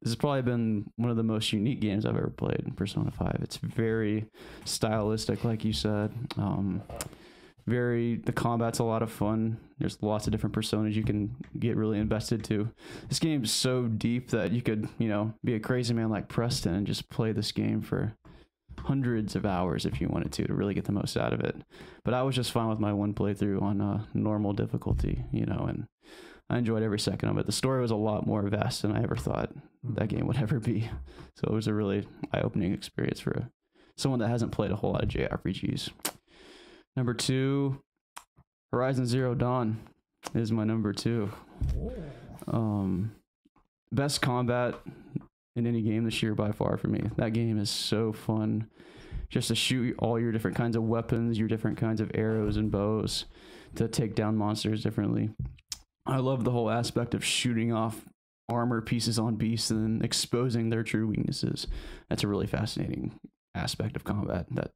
This has probably been one of the most unique games I've ever played in Persona 5. It's very stylistic, like you said. The combat's a lot of fun. There's lots of different personas you can get really invested to. This game's so deep that you could, be a crazy man like Preston and just play this game for hundreds of hours if you wanted to really get the most out of it. But I was just fine with my one playthrough on normal difficulty, and I enjoyed every second of it. The story was a lot more vast than I ever thought that game would ever be. So it was a really eye-opening experience for someone that hasn't played a whole lot of JRPGs. Number 2, Horizon Zero Dawn is my number 2. Best combat in any game this year by far for me. That game is so fun. just to shoot all your different kinds of weapons, your different kinds of arrows and bows to take down monsters differently. I love the whole aspect of shooting off armor pieces on beasts and then exposing their true weaknesses. That's a really fascinating aspect of combat that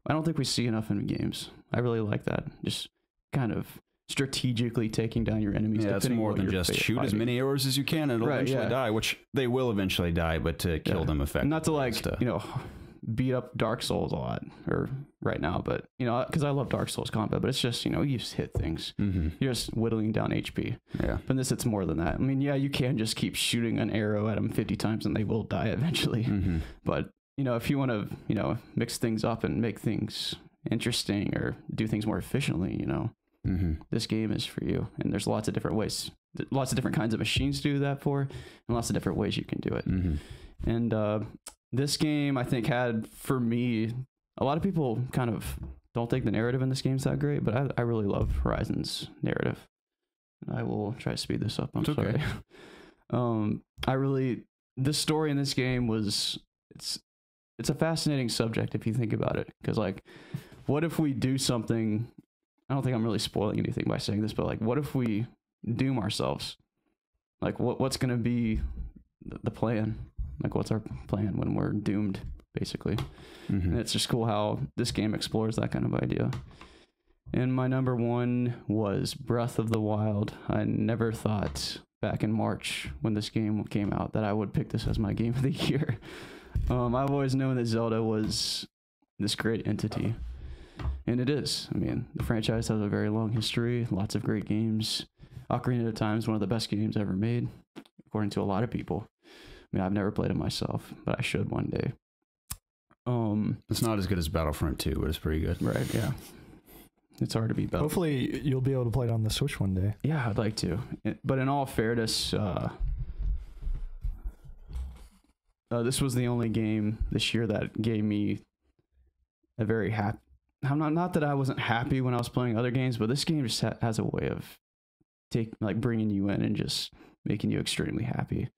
I don't think we see enough in games. I really like that. Just kind of strategically taking down your enemies. Yeah, it's more than just shoot as many arrows as you can and it'll eventually die, which they will eventually die, but to kill them effectively. Not to like, you know, beat up Dark Souls a lot or right now, but you know, because I love Dark Souls combat, but it's just, you know, you just hit things. You're just whittling down HP. Yeah. But this, it's more than that. I mean, yeah, you can just keep shooting an arrow at them 50 times and they will die eventually. But you know, if you want to, you know, mix things up and make things interesting or do things more efficiently, you know, this game is for you. And there's lots of different ways, lots of different kinds of machines to do that for, and lots of different ways you can do it. And this game, I think, had, for me, a lot of people kind of don't think the narrative in this game is that great, but I really love Horizon's narrative. I will try to speed this up. I'm sorry. The story in this game was, it's a fascinating subject if you think about it, because like, what if we do something? I don't think I'm really spoiling anything by saying this, but like, what if we doom ourselves? Like, what's going to be the plan? Like, what's our plan when we're doomed, basically? And it's just cool how this game explores that kind of idea. And my number one was Breath of the Wild. I never thought back in March when this game came out that I would pick this as my game of the year. I've always known that Zelda was this great entity. And it is. I mean, the franchise has a very long history, lots of great games. Ocarina of Time is one of the best games ever made, according to a lot of people. I mean, I've never played it myself, but I should one day. It's not as good as Battlefront 2, but it's pretty good. Right, yeah. It's hard to beat Battlefront. Hopefully, you'll be able to play it on the Switch one day. Yeah, I'd like to. But in all fairness, this was the only game this year that gave me a very happy... Not that I wasn't happy when I was playing other games, but this game just has a way of bringing you in and just making you extremely happy.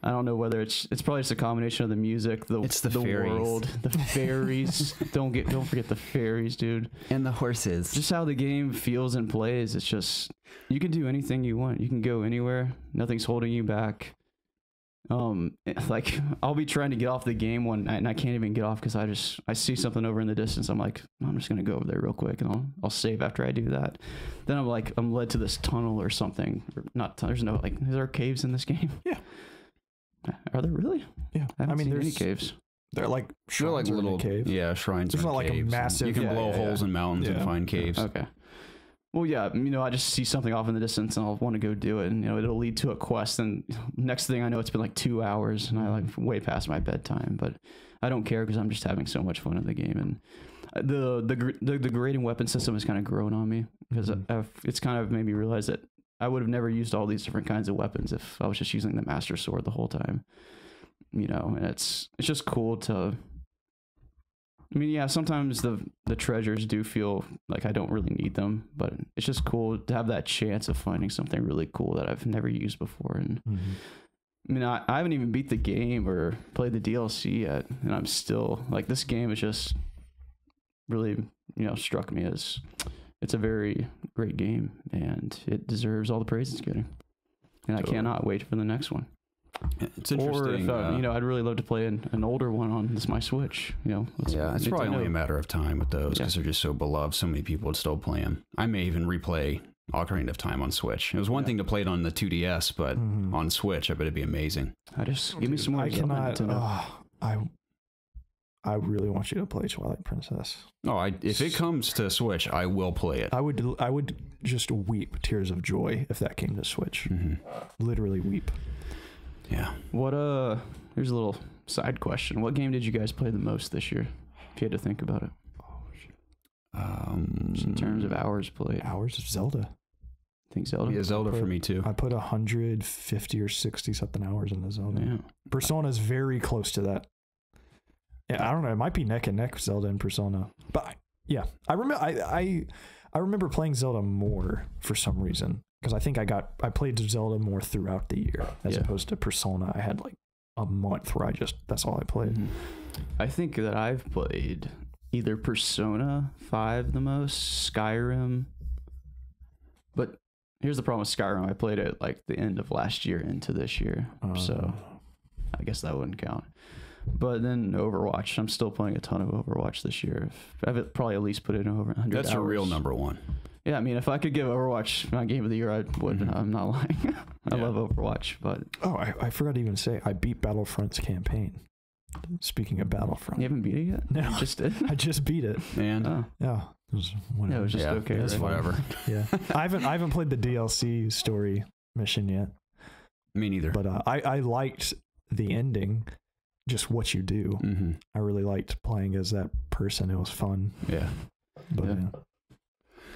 I don't know whether it's probably just a combination of the music, the world, the fairies. Don't forget the fairies, dude. And the horses. Just how the game feels and plays. It's just, you can do anything you want. You can go anywhere. Nothing's holding you back. Like, I'll be trying to get off the game one night and I can't even get off because I see something over in the distance. I'm like, I'm just gonna go over there real quick and I'll save after I do that. Then I'm led to this tunnel or something. Or not. There's no is there caves in this game? Yeah. Are there really? Yeah. I mean, there's any caves. They're like shrines, little cave. Yeah, shrines. There's not like caves. a massive. You can blow holes in mountains and find caves. Okay. Well, yeah, you know, I just see something off in the distance and I'll want to go do it, and you know, it'll lead to a quest, and next thing I know, it's been like 2 hours and I like way past my bedtime, but I don't care because I'm just having so much fun in the game. And the grading weapon system has kind of grown on me because it's kind of made me realize that I would have never used all these different kinds of weapons if I was just using the Master Sword the whole time, you know. And it's just cool to, I mean, yeah, sometimes the treasures do feel like I don't really need them, but it's just cool to have that chance of finding something really cool that I've never used before. And I mean, I haven't even beat the game or played the DLC yet, and I'm still like, this game is just really, you know, struck me as it's a very great game and it deserves all the praise it's getting. And I cannot wait for the next one. It's interesting. Or if, you know, I'd really love to play an older one on my Switch. You know, it's probably only a matter of time with those because they're just so beloved. So many people would still play them. I may even replay Ocarina of Time on Switch. It was one thing to play it on the 2DS, but on Switch, I bet it'd be amazing. Give me some more. I really want you to play Twilight Princess. Oh, if it comes to Switch, I will play it. I would just weep tears of joy if that came to Switch. Literally weep. Yeah. Here's a little side question. What game did you guys play the most this year? If you had to think about it. Just in terms of hours played. Hours of Zelda. I think Zelda. Yeah, Zelda for me too. I put 150 or 60 something hours into Zelda. Yeah. Persona's very close to that. Yeah, I don't know. It might be neck and neck, Zelda and Persona. But yeah, I remember playing Zelda more for some reason. Because I think I played Zelda more throughout the year as opposed to Persona. I had like a month where that's all I played. I think that I've played either Persona 5 the most, Skyrim. But here's the problem with Skyrim. I played it like the end of last year into this year. So I guess that wouldn't count. But then Overwatch. I'm still playing a ton of Overwatch this year. I've probably at least put in over 100 That's hours. a real number one. Yeah, I mean, if I could give Overwatch my game of the year, I would. I'm not lying. I love Overwatch, but... Oh, I forgot to even say, I beat Battlefront's campaign. Speaking of Battlefront. You haven't beat it yet? No. You just did? I just beat it. And Yeah. It was whatever. Yeah, it was just okay. It's right? whatever. Yeah. I haven't played the DLC story mission yet. Me neither. But I liked the ending, just what you do. Mm-hmm. I really liked playing as that person. It was fun. Yeah. But Yeah.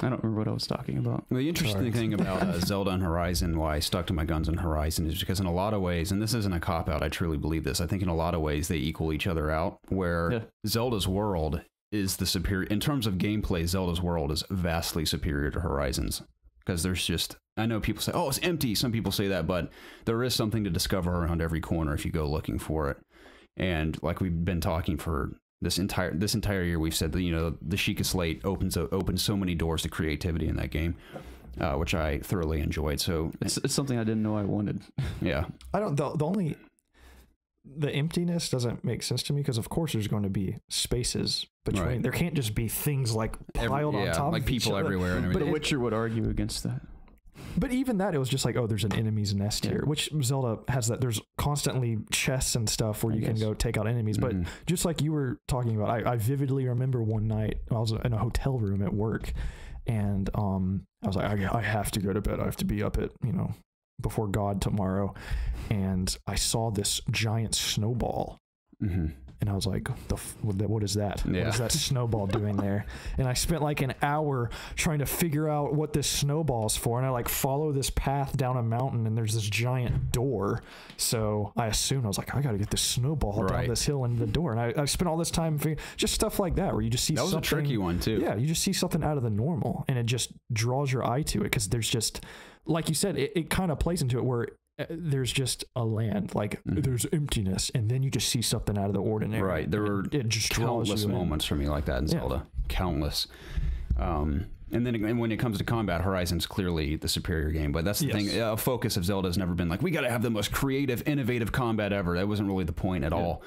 I don't remember what I was talking about. Well, the interesting thing about Zelda and Horizon, why I stuck to my guns on Horizon, is because in a lot of ways, and this isn't a cop-out, I truly believe this, I think in a lot of ways they equal each other out, where Zelda's world is the superior, in terms of gameplay, Zelda's world is vastly superior to Horizon's. Because there's just, I know people say, oh, it's empty. Some people say that, but there is something to discover around every corner if you go looking for it. And like we've been talking for this entire year, we've said that, you know, the Sheikah Slate opens so many doors to creativity in that game, which I thoroughly enjoyed. So It's something I didn't know I wanted. Yeah. I don't, the emptiness doesn't make sense to me, because of course there's going to be spaces between. Right. There can't just be things like piled on top like of each people other. everywhere and But everything. The Witcher would argue against that. But even that, it was just like, oh, there's an enemy's nest here, which Zelda has that. There's constantly chests and stuff where you can go take out enemies. But just like you were talking about, I vividly remember one night I was in a hotel room at work, and I was like, I have to go to bed. I have to be up at, before God tomorrow. And I saw this giant snowball. And I was like, what is that? Yeah. What is that snowball doing there? And I spent like an hour trying to figure out what this snowball's for. And I like follow this path down a mountain, and there's this giant door. So I assumed, I was like, I got to get this snowball down this hill and the door. And I spent all this time just stuff like that, where you just see that was something. a tricky one too. Yeah, you just see something out of the normal, and it just draws your eye to it, because there's just, like you said, it kind of plays into it where there's just a land, like there's emptiness, and then you just see something out of the ordinary. Right. There were countless moments for me like that in Zelda. Countless. And then when it comes to combat, Horizon's clearly the superior game. But that's the thing. A focus of Zelda has never been like, we got to have the most creative, innovative combat ever. That wasn't really the point at all.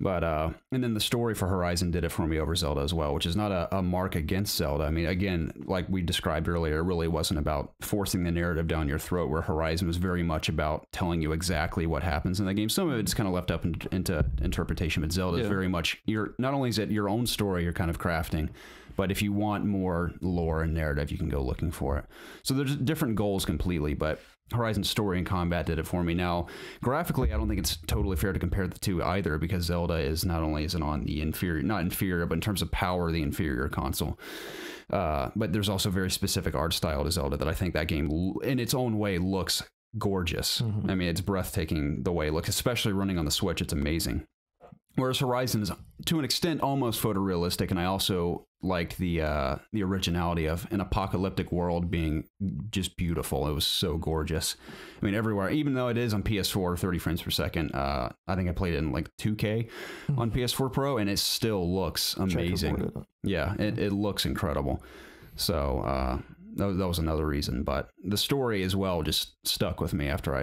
But and then the story for Horizon did it for me over Zelda as well, which is not a mark against Zelda. I mean, again, like we described earlier, it really wasn't about forcing the narrative down your throat, where Horizon was very much about telling you exactly what happens in the game. Some of it's kind of left up into interpretation, but Zelda is very much, not only is it your own story you're kind of crafting, but if you want more lore and narrative, you can go looking for it. So there's different goals completely, but Horizon's story and combat did it for me. Now, graphically, I don't think it's totally fair to compare the two either, because Zelda is not only isn't on the not inferior, but in terms of power, the inferior console. But there's also very specific art style to Zelda that I think that game, in its own way, looks gorgeous. I mean, it's breathtaking the way it looks, especially running on the Switch. It's amazing. Whereas Horizon is, to an extent, almost photorealistic, and I also liked the originality of an apocalyptic world being just beautiful. It was so gorgeous. I mean, everywhere, even though it is on PS4, 30 frames per second, I think I played it in like 2K on PS4 Pro, and it still looks amazing. Yeah, it looks incredible. So that was another reason, but the story as well just stuck with me after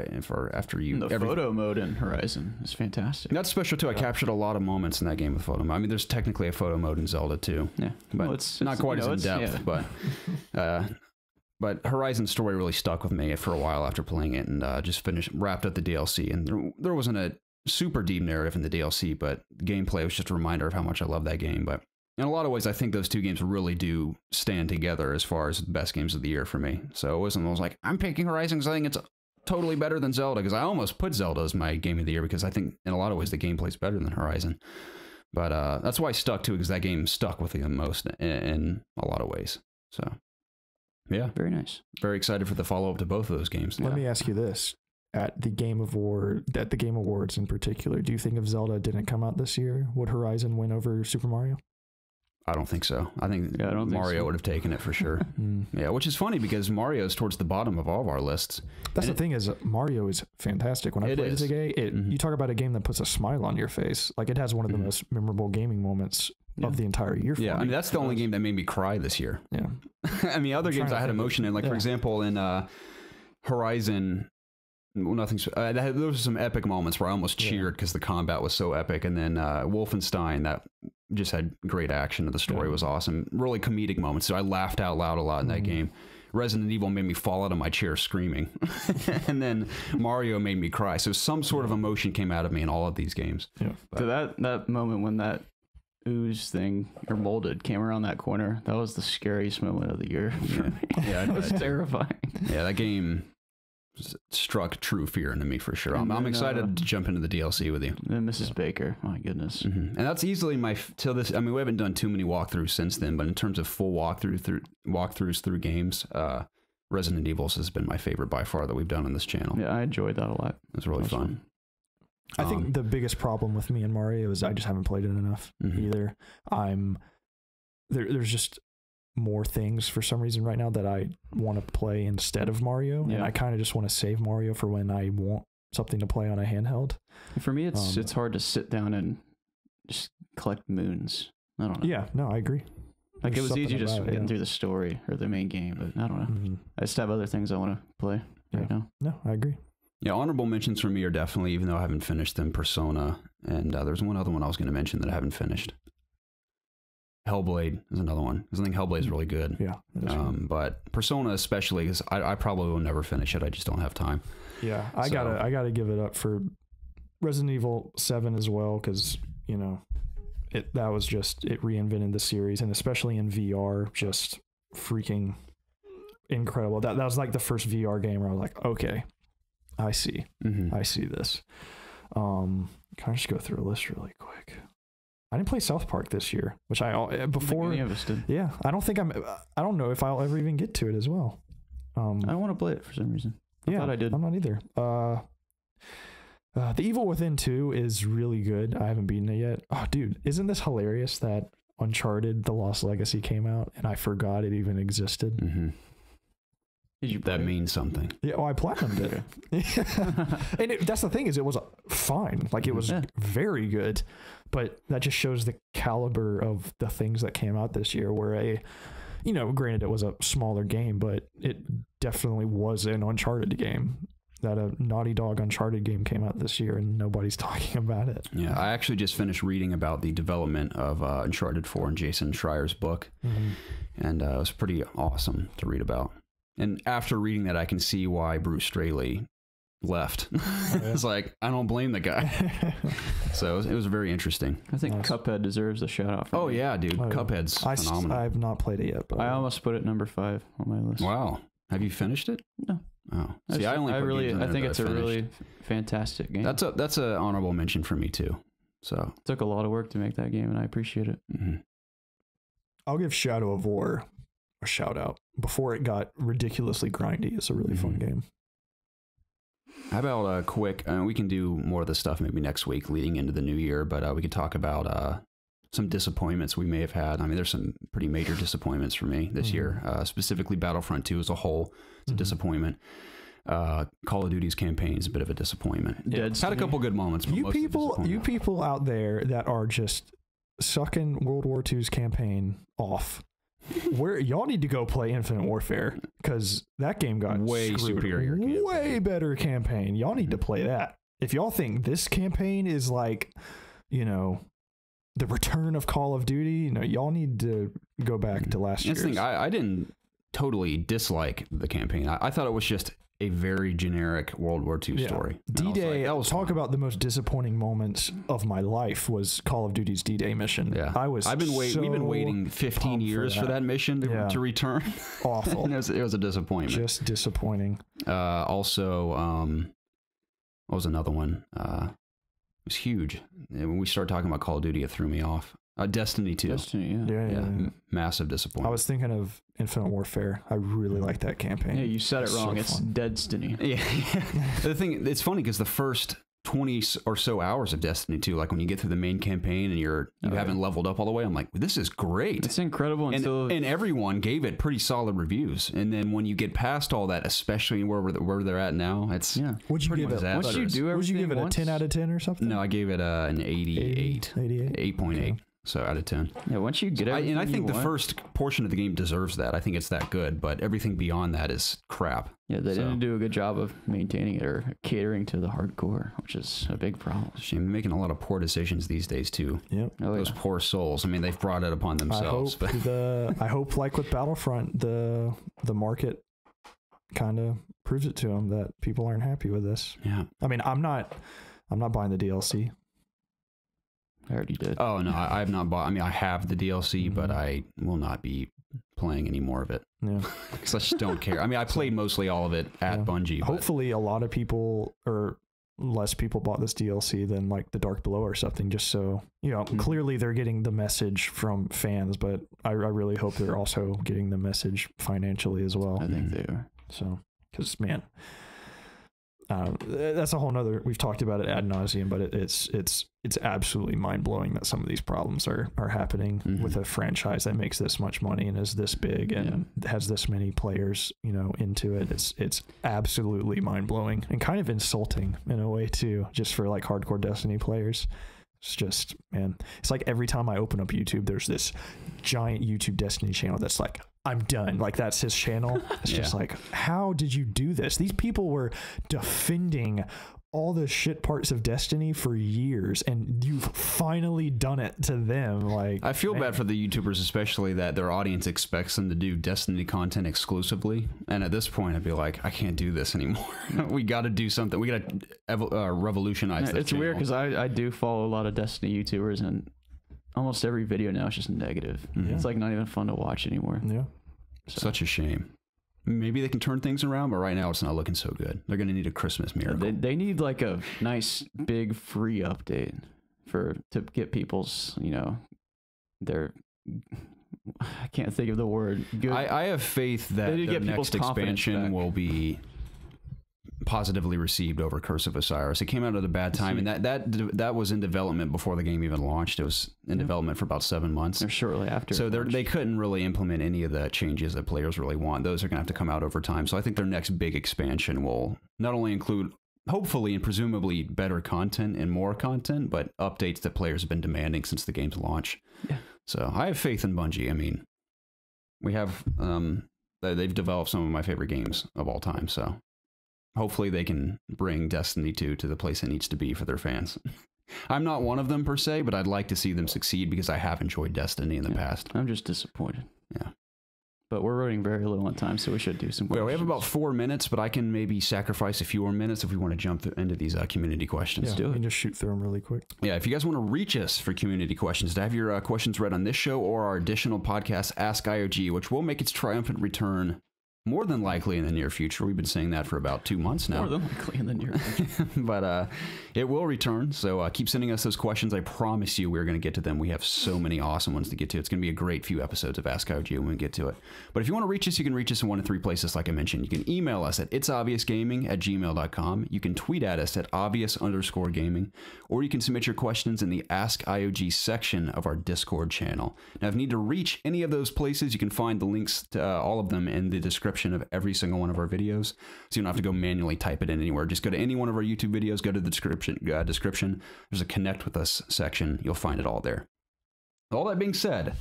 you. The photo mode in Horizon is fantastic. That's special too. I captured a lot of moments in that game with photo mode. I mean, there's technically a photo mode in Zelda too. Yeah, but it's not quite as in depth. But Horizon's story really stuck with me for a while after playing it, and just wrapped up the DLC. And there wasn't a super deep narrative in the DLC, but gameplay was just a reminder of how much I love that game. But in a lot of ways, I think those two games really do stand together as far as the best games of the year for me. So it wasn't, I was like, I'm picking Horizon because I think it's totally better than Zelda, because I almost put Zelda as my game of the year, because I think in a lot of ways the gameplay's better than Horizon. But that's why I stuck to it, because that game stuck with me the most in a lot of ways. So yeah, very nice. Very excited for the follow-up to both of those games. Let me ask you this. At the Game Awards in particular, do you think if Zelda didn't come out this year, would Horizon win over Super Mario? I don't think so. I think Mario would have taken it for sure. Yeah, which is funny because Mario is towards the bottom of all of our lists. That's the thing, is Mario is fantastic. When I played it today, you talk about a game that puts a smile on your face. Like, it has one of the most memorable gaming moments of the entire year for me. I mean, that's the only game that made me cry this year. Yeah. I mean, other games I had emotion in, like, for example, in Horizon, well, there was some epic moments where I almost cheered because the combat was so epic. And then Wolfenstein, that just had great action, and the story was awesome. Really comedic moments. So I laughed out loud a lot in that game. Resident Evil made me fall out of my chair screaming. And then Mario made me cry. So some sort of emotion came out of me in all of these games. Yeah. So that moment when that ooze thing or molded came around that corner, that was the scariest moment of the year. Yeah, it was terrifying. Yeah, that game struck true fear into me for sure. I'm excited to jump into the DLC with you. And Mrs. Baker, my goodness. And that's easily my till this. I mean, we haven't done too many walkthroughs since then, but in terms of full walkthroughs through games, Resident Evil has been my favorite by far that we've done on this channel. Yeah, I enjoyed that a lot. It was really fun. I think the biggest problem with me and Mario is I just haven't played it enough either. There's just more things for some reason right now that I want to play instead of Mario, and I kind of just want to save Mario for when I want something to play on a handheld. For me, it's hard to sit down and just collect moons. I don't know. Yeah, no, I agree. Like it was easy just getting through the story or the main game, but I don't know. I just have other things I want to play right now. No, I agree. Yeah, honorable mentions for me are definitely, even though I haven't finished them, Persona, and there's one other one I was going to mention that I haven't finished. Hellblade is another one, because I think Hellblade is really good. Yeah. But Persona especially, because I probably will never finish it. I just don't have time. Yeah, I gotta give it up for Resident Evil 7 as well, because it reinvented the series, and especially in VR, just freaking incredible. That was like the first VR game where I was like, okay, I see this. Can I just go through a list really quick? I didn't play South Park this year, which before. Any of us did. Yeah, I don't know if I'll ever even get to it as well. I don't want to play it for some reason. I thought I did. I'm not either. The Evil Within 2 is really good. I haven't beaten it yet. Oh, dude, isn't this hilarious that Uncharted: The Lost Legacy came out and I forgot it even existed? Did you? That means something. Yeah, I platinumed it. And that's the thing, is it was fine. Like, it was very good, but that just shows the caliber of the things that came out this year, where granted it was a smaller game, but it definitely was an Uncharted game. That a Naughty Dog Uncharted game came out this year and nobody's talking about it. Yeah, I actually just finished reading about the development of Uncharted 4 in Jason Schreier's book, and it was pretty awesome to read about. And after reading that, I can see why Bruce Straley left. It's like, I don't blame the guy. So it was very interesting. I think Cuphead deserves a shout out. Oh yeah, dude. Cuphead's phenomenal. I've not played it yet, but I almost put it number 5 on my list. Wow. Have you finished it? No. Oh. See, I think it's a really fantastic game. That's a honorable mention for me too. So it took a lot of work to make that game, and I appreciate it. I'll give Shadow of War a shout out before it got ridiculously grindy. It's a really fun game. How about a quick, we can do more of this stuff maybe next week leading into the new year, but we could talk about some disappointments we may have had. I mean, there's some pretty major disappointments for me this year, specifically Battlefront 2 as a whole. It's a disappointment. Call of Duty's campaign is a bit of a disappointment. Had a couple good moments. But you people out there that are just sucking World War II's campaign off, where y'all need to go play Infinite Warfare, because that game got way superior, way better campaign. Y'all need to play that. If y'all think this campaign is like, the return of Call of Duty, y'all need to go back to last year's. I didn't totally dislike the campaign. I thought it was just a very generic World War II story. D-Day, talk about the most disappointing moments of my life was Call of Duty's D-Day mission. Yeah. We've been waiting 15 years for that mission to return. Awful. It was a disappointment. Just disappointing. Also, what was another one? It was huge. When we started talking about Call of Duty, it threw me off. Destiny 2. Destiny, yeah. Massive disappointment. I was thinking of Infinite Warfare. I really like that campaign. Yeah, you said it wrong. It's Destiny. Yeah. It's funny because the first 20 or so hours of Destiny 2, like when you get through the main campaign and you haven't leveled up all the way, I'm like, this is great. It's incredible. And everyone gave it pretty solid reviews. And then when you get past all that, especially where they're at now, it's Would you give it a 10 out of 10 or something? No, I gave it an 88. 8.8. So out of 10. Yeah, once you get everything and I think you the want, first portion of the game deserves that. I think it's that good, but everything beyond that is crap. yeah, they didn't do a good job of maintaining it or catering to the hardcore, which is a big problem. Shame, making a lot of poor decisions these days too. Yep. Oh, Those poor souls. I mean, they've brought it upon themselves. I hope like with Battlefront, the market kind of proves it to them that people aren't happy with this. Yeah. I mean, I'm not buying the DLC. I already did. Oh no, I have not bought. I mean, I have the DLC, but Mhm. I will not be playing any more of it Yeah. because I just don't care. I mean, I played mostly all of it at Yeah. Bungie. But Hopefully, a lot of people or less people bought this DLC than like the Dark Below or something. Just so clearly they're getting the message from fans, but I really hope they're also getting the message financially as well. I think they are. So, because man, that's a whole nother. We've talked about it ad nauseum, but it's absolutely mind blowing that some of these problems are happening with a franchise that makes this much money and is this big and has this many players, into it. It's absolutely mind blowing and kind of insulting in a way too, just for like hardcore Destiny players. It's just, man, it's like every time I open up YouTube, there's this giant YouTube Destiny channel that's like, I'm done. Like that's his channel. It's just like, how did you do this? These people were defending all the shit parts of Destiny for years, and you've finally done it to them. Like, I feel bad for the YouTubers, especially that their audience expects them to do Destiny content exclusively. And at this point, I'd be like, I can't do this anymore. We got to do something. We got to revolutionize this. It's weird because I do follow a lot of Destiny YouTubers, and almost every video now is just negative. It's like not even fun to watch anymore. Yeah. So. Such a shame. Maybe they can turn things around, but right now it's not looking so good. They're going to need a Christmas miracle. They need like a nice big free update to get people's, their, I can't think of the word. Good. I have faith that the next expansion will be positively received over Curse of Osiris. It came out at a bad time, and that was in development before the game even launched. It was in development for about 7 months. Or shortly after. So they couldn't really implement any of the changes that players really want. Those are going to have to come out over time. So I think their next big expansion will not only include, hopefully and presumably, better content and more content, but updates that players have been demanding since the game's launch. Yeah. So I have faith in Bungie. I mean, we have they've developed some of my favorite games of all time. So hopefully they can bring Destiny 2 to the place it needs to be for their fans. I'm not one of them per se, but I'd like to see them succeed because I have enjoyed Destiny in the past. I'm just disappointed. Yeah. But we're running very low on time, so we should do some questions. Well, we have about 4 minutes, but I can maybe sacrifice a few more minutes if we want to jump into these community questions. Yeah, do it. You can just shoot through them really quick. Yeah, if you guys want to reach us for community questions, to have your questions read on this show or our additional podcast, Ask IOG, which will make its triumphant return more than likely in the near future. We've been saying that for about 2 months now. More than likely in the near future. But it will return. So keep sending us those questions. I promise you we're going to get to them. We have so many awesome ones to get to. It's going to be a great few episodes of Ask IOG when we get to it. But if you want to reach us, you can reach us in one of three places, like I mentioned. You can email us at itsobviousgaming@gmail.com. You can tweet at us at obvious_gaming. Or you can submit your questions in the Ask IOG section of our Discord channel. Now, if you need to reach any of those places, you can find the links to all of them in the description of every single one of our videos, so you don't have to go manually type it in anywhere. Just go to any one of our YouTube videos, go to the description. There's a connect with us section. You'll find it all there. All that being said,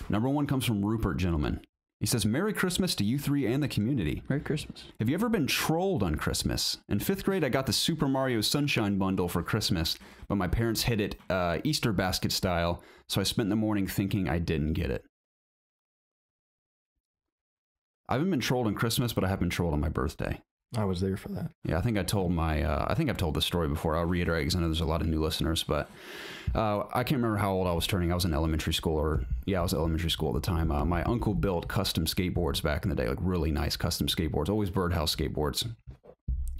number one comes from Rupert, gentlemen. He says, Merry Christmas to you three and the community. Merry Christmas. Have you ever been trolled on Christmas? In 5th grade, I got the Super Mario Sunshine bundle for Christmas, but my parents hid it Easter basket style, so I spent the morning thinking I didn't get it. I haven't been trolled on Christmas, but I have been trolled on my birthday. I was there for that. Yeah, I think I told I think I've told the story before. I'll reiterate because I know there's a lot of new listeners, but I can't remember how old I was turning. I was in elementary school, I was in elementary school at the time. My uncle built custom skateboards back in the day, like really nice custom skateboards, always birdhouse skateboards.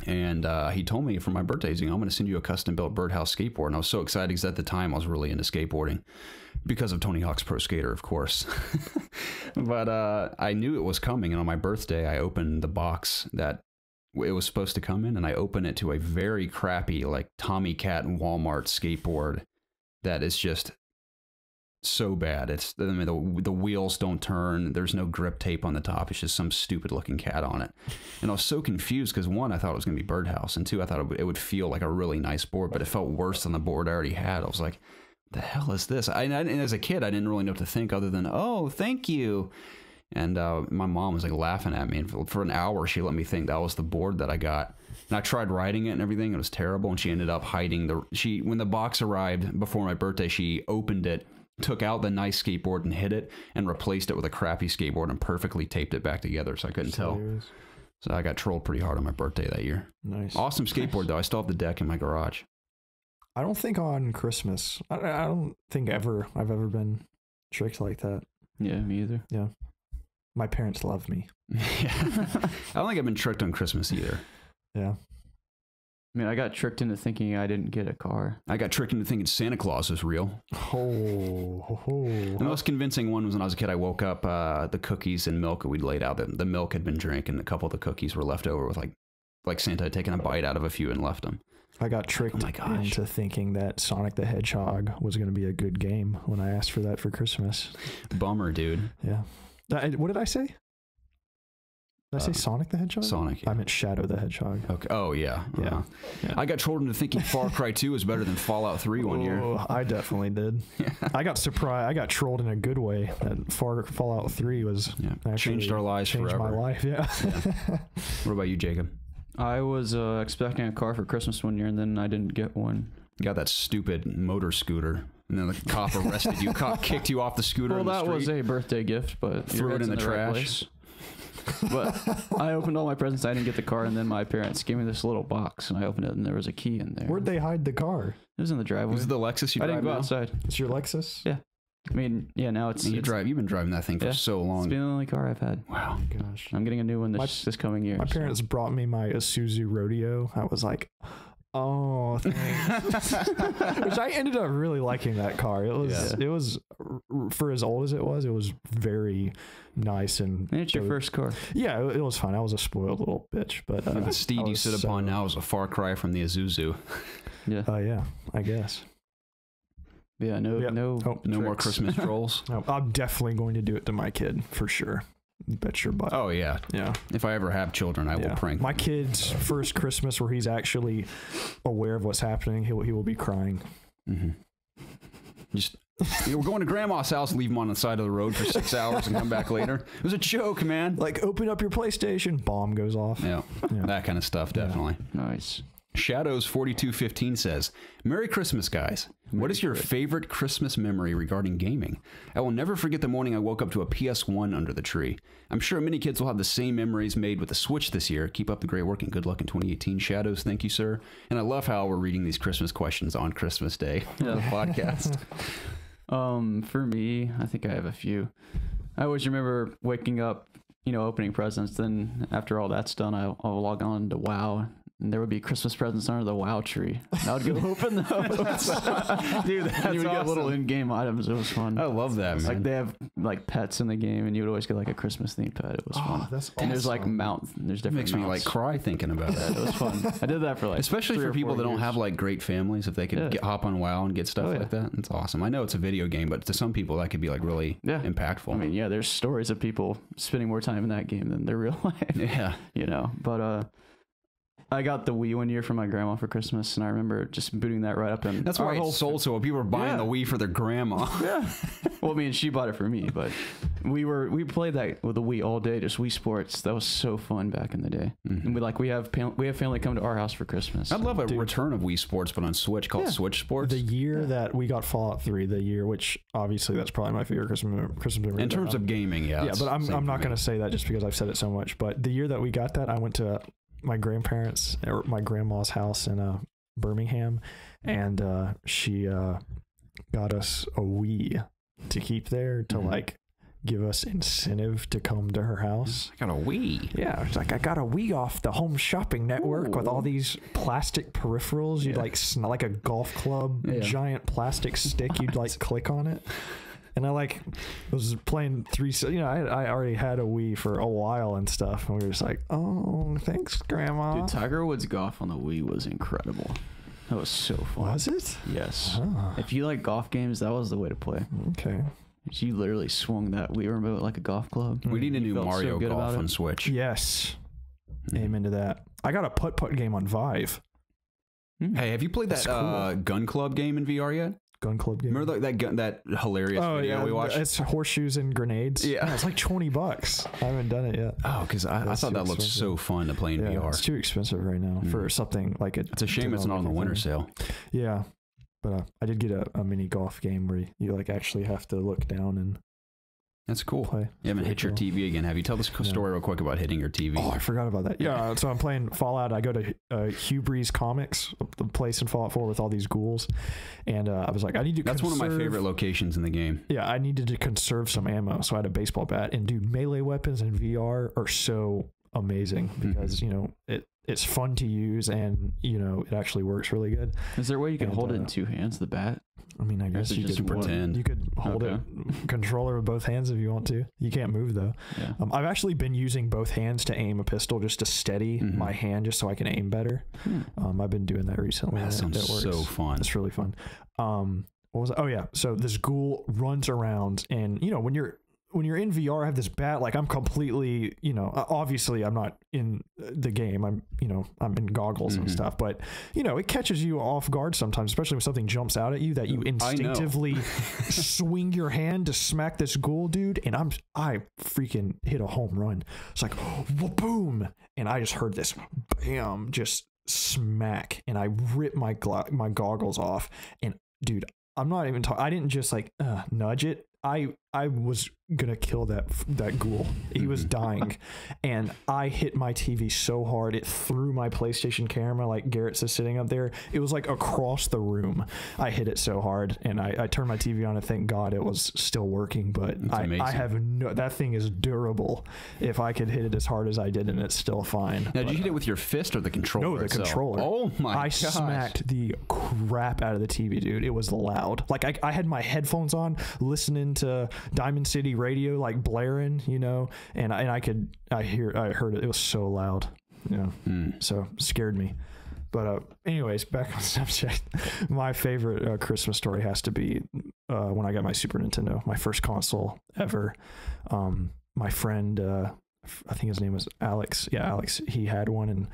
And he told me for my birthday, I'm going to send you a custom built birdhouse skateboard. And I was so excited because at the time I was really into skateboarding because of Tony Hawk's Pro Skater, of course. But I knew it was coming. And on my birthday, I opened the box that it was supposed to come in. And I opened it to a very crappy, like Tommy Cat Walmart skateboard that is just so bad. I mean, the wheels don't turn. There's no grip tape on the top. It's just some stupid looking cat on it. And I was so confused because one, I thought it was going to be birdhouse, and two, I thought it would feel like a really nice board, but it felt worse than the board I already had. I was like, what the hell is this? And as a kid, I didn't really know what to think other than, oh, thank you. And my mom was like laughing at me. And for an hour, she let me think that was the board that I got. And I tried writing it and everything. It was terrible. And she ended up hiding when the box arrived before my birthday, she opened it, took out the nice skateboard and hid it, and replaced it with a crappy skateboard and perfectly taped it back together so I couldn't tell. So I got trolled pretty hard on my birthday that year. Nice. Awesome skateboard, though. I still have the deck in my garage. I don't think on Christmas. I don't think I've ever been tricked like that. Yeah, me either. Yeah. My parents love me. Yeah. I don't think I've been tricked on Christmas either. Yeah. I mean, I got tricked into thinking I didn't get a car. I got tricked into thinking Santa Claus was real. The most convincing one was when I was a kid. I woke up, the cookies and milk that we'd laid out. The milk had been drank, and a couple of the cookies were left over with like Santa had taken a bite out of a few and left them. I got tricked into thinking that Sonic the Hedgehog was going to be a good game when I asked for that for Christmas. Bummer, dude. Yeah. What did I say? Did I say Sonic the Hedgehog? Sonic. Yeah. I meant Shadow the Hedgehog. Okay. Oh, yeah. Yeah. Yeah. I got trolled into thinking Far Cry 2 was better than Fallout 3 one year. I definitely did. Yeah. I got surprised. I got trolled in a good way. That Fallout 3 was changed our lives changed forever. my life, yeah. What about you, Jacob? I was expecting a car for Christmas one year, and then I didn't get one. You got that stupid motor scooter, and then the cop arrested you. Cop kicked you off the scooter. Well, that was a birthday gift, but threw it in the trash. But I opened all my presents. I didn't get the car, and then my parents gave me this little box, and I opened it, and there was a key in there. Where'd they hide the car? It was in the driveway. Was it the Lexus you drive? I didn't go now? outside. It's your Lexus? Yeah. I mean, yeah, now it's... You've been driving that thing for so long. It's been the only car I've had. Wow. Gosh. I'm getting a new one this coming year. My parents brought me my Isuzu Rodeo. I was like, oh, thanks. Which I ended up really liking that car. It was for as old as it was very nice. And it's your first car. Yeah, it was fun. I was a spoiled little bitch. But the steed you sit upon now is a far cry from the Isuzu. Yeah. Yeah, I guess. Yeah, no more Christmas trolls. No, I'm definitely going to do it to my kid for sure. Bet your butt. Oh yeah, yeah. If I ever have children, I will prank my kid's first Christmas where he's actually aware of what's happening. He will be crying. Mm-hmm. Just we're going to grandma's house, leave him on the side of the road for 6 hours, and come back later. It was a joke, man. Like, open up your PlayStation, bomb goes off. Yeah, that kind of stuff, definitely. Nice. Shadows4215 says, Merry Christmas, guys. What is your favorite Christmas memory regarding gaming? I will never forget the morning I woke up to a PS1 under the tree. I'm sure many kids will have the same memories made with the Switch this year. Keep up the great work and good luck in 2018. Shadows, thank you, sir. And I love how we're reading these Christmas questions on Christmas Day on the podcast. For me, I think I have a few. I always remember waking up, opening presents. Then after all that's done, I'll log on to WoW. And there would be Christmas presents under the WoW tree. And I would go open those. Dude, that's and you would awesome. Get little in-game items. It was fun. I love that, man. Like they have like pets in the game, and you would always get like a Christmas themed pet. It was fun. That's awesome. And there's like there's different. Makes me like cry thinking about that. It was fun. I did that for like especially for people that don't have like great families. If they could hop on WoW and get stuff like that, it's awesome. I know it's a video game, but to some people that could be like really impactful. I mean, there's stories of people spending more time in that game than their real life. Yeah, but I got the Wii one year from my grandma for Christmas, and I remember just booting that right up. And that's why it sold so well. People were buying the Wii for their grandma. Yeah. Well, I mean, she bought it for me, but we played that with the Wii all day, just Wii Sports. That was so fun back in the day. Mm-hmm. And we have family come to our house for Christmas. I'd love a return of Wii Sports, but on Switch, called Switch Sports. The year that we got Fallout 3, which obviously that's probably my favorite Christmas memory. In terms of gaming, yeah. Yeah, but I'm not going to say that just because I've said it so much. But the year that we got that, I went to my grandparents or my grandma's house in Birmingham, and she got us a Wii to keep there to like give us incentive to come to her house. I got a Wii. Yeah, it's like I got a Wii off the Home Shopping Network with all these plastic peripherals. You'd like a golf club giant plastic stick. You'd like click on it. And I was playing I already had a Wii for a while and stuff. And we were just like, oh, thanks, Grandma. Dude, Tiger Woods golf on the Wii was incredible. That was so fun. Was it? Yes. If you like golf games, that was the way to play. Okay. You literally swung that Wii remote like a golf club. We need a new Mario Golf on Switch. Yes. Amen to that. I got a putt-putt game on Vive. Hey, have you played that Gun Club game in VR yet? gun club game. Remember that hilarious video we watched? It's horseshoes and grenades. Yeah. It's like $20. I haven't done it yet. Oh, because I thought that looked so fun to play in VR. It's too expensive right now for something like it. It's a shame it's not on the winter sale. Yeah, but I did get a mini golf game where you like actually have to look down and. That's cool. Play. You haven't hit your TV again, have you? Tell the story real quick about hitting your TV. Oh, I forgot about that. Yeah, so I'm playing Fallout. I go to Hubrey's Comics, the place in Fallout 4 with all these ghouls, and I was like, I need to. That's one of my favorite locations in the game. Yeah, I needed to conserve some ammo, so I had a baseball bat. And dude, melee weapons in VR are so amazing because it's fun to use and it actually works really good. Is there a way you can hold it in two hands, the bat? I mean, I guess you could pretend. You could hold it controller with both hands if you want to. You can't move though. Yeah. I've actually been using both hands to aim a pistol just to steady my hand just so I can aim better. I've been doing that recently. Man, that sounds so fun. It's really fun. What was it? Oh yeah. So this ghoul runs around and when you're in VR, I have this bat, like I'm completely, obviously I'm not in the game. I'm in goggles and stuff, but it catches you off guard sometimes, especially when something jumps out at you that you instinctively swing your hand to smack this ghoul dude. And I freaking hit a home run. It's like, boom. And I just heard this bam, just smack. And I ripped my goggles off. And dude, I'm not even talking. I didn't just like nudge it. I was gonna kill that ghoul. He was dying, and I hit my TV so hard it threw my PlayStation camera, like Garrett's is sitting up there. It was like across the room. I hit it so hard, and I turned my TV on and thank God it was still working. But I have that thing is durable. If I could hit it as hard as I did, and it's still fine. Now, did you hit it with your fist or the controller? No, the itself? controller. Oh my! I smacked the crap out of the TV, dude. It was loud. Like I had my headphones on, listening to Diamond City Radio, like blaring, and I heard it. It was so loud, so it scared me. But anyways, back on subject. My favorite Christmas story has to be when I got my Super Nintendo, my first console ever. My friend, I think his name was Alex. Yeah, Alex. He had one, and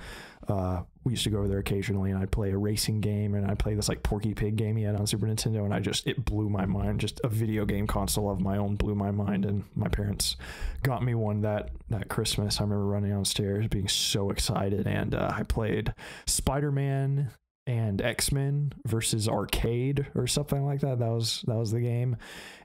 we used to go over there occasionally, and I'd play a racing game, and I'd play this like Porky Pig game he had on Super Nintendo, and it blew my mind. Just a video game console of my own blew my mind, and my parents got me one that Christmas. I remember running downstairs being so excited, and I played Spider-Man and X-Men versus Arcade or something like that. That was the game,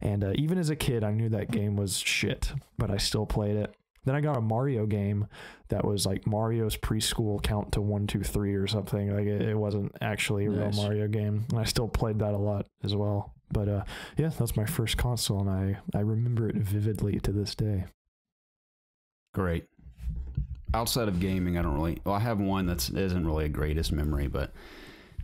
and even as a kid, I knew that game was shit, but I still played it. Then I got a Mario game that was like Mario's preschool count to 1, 2, 3 or something. Like it wasn't actually a real Mario game. And I still played that a lot as well. But yeah, that's my first console, and I remember it vividly to this day. Great. Outside of gaming, I have one that isn't really a greatest memory, but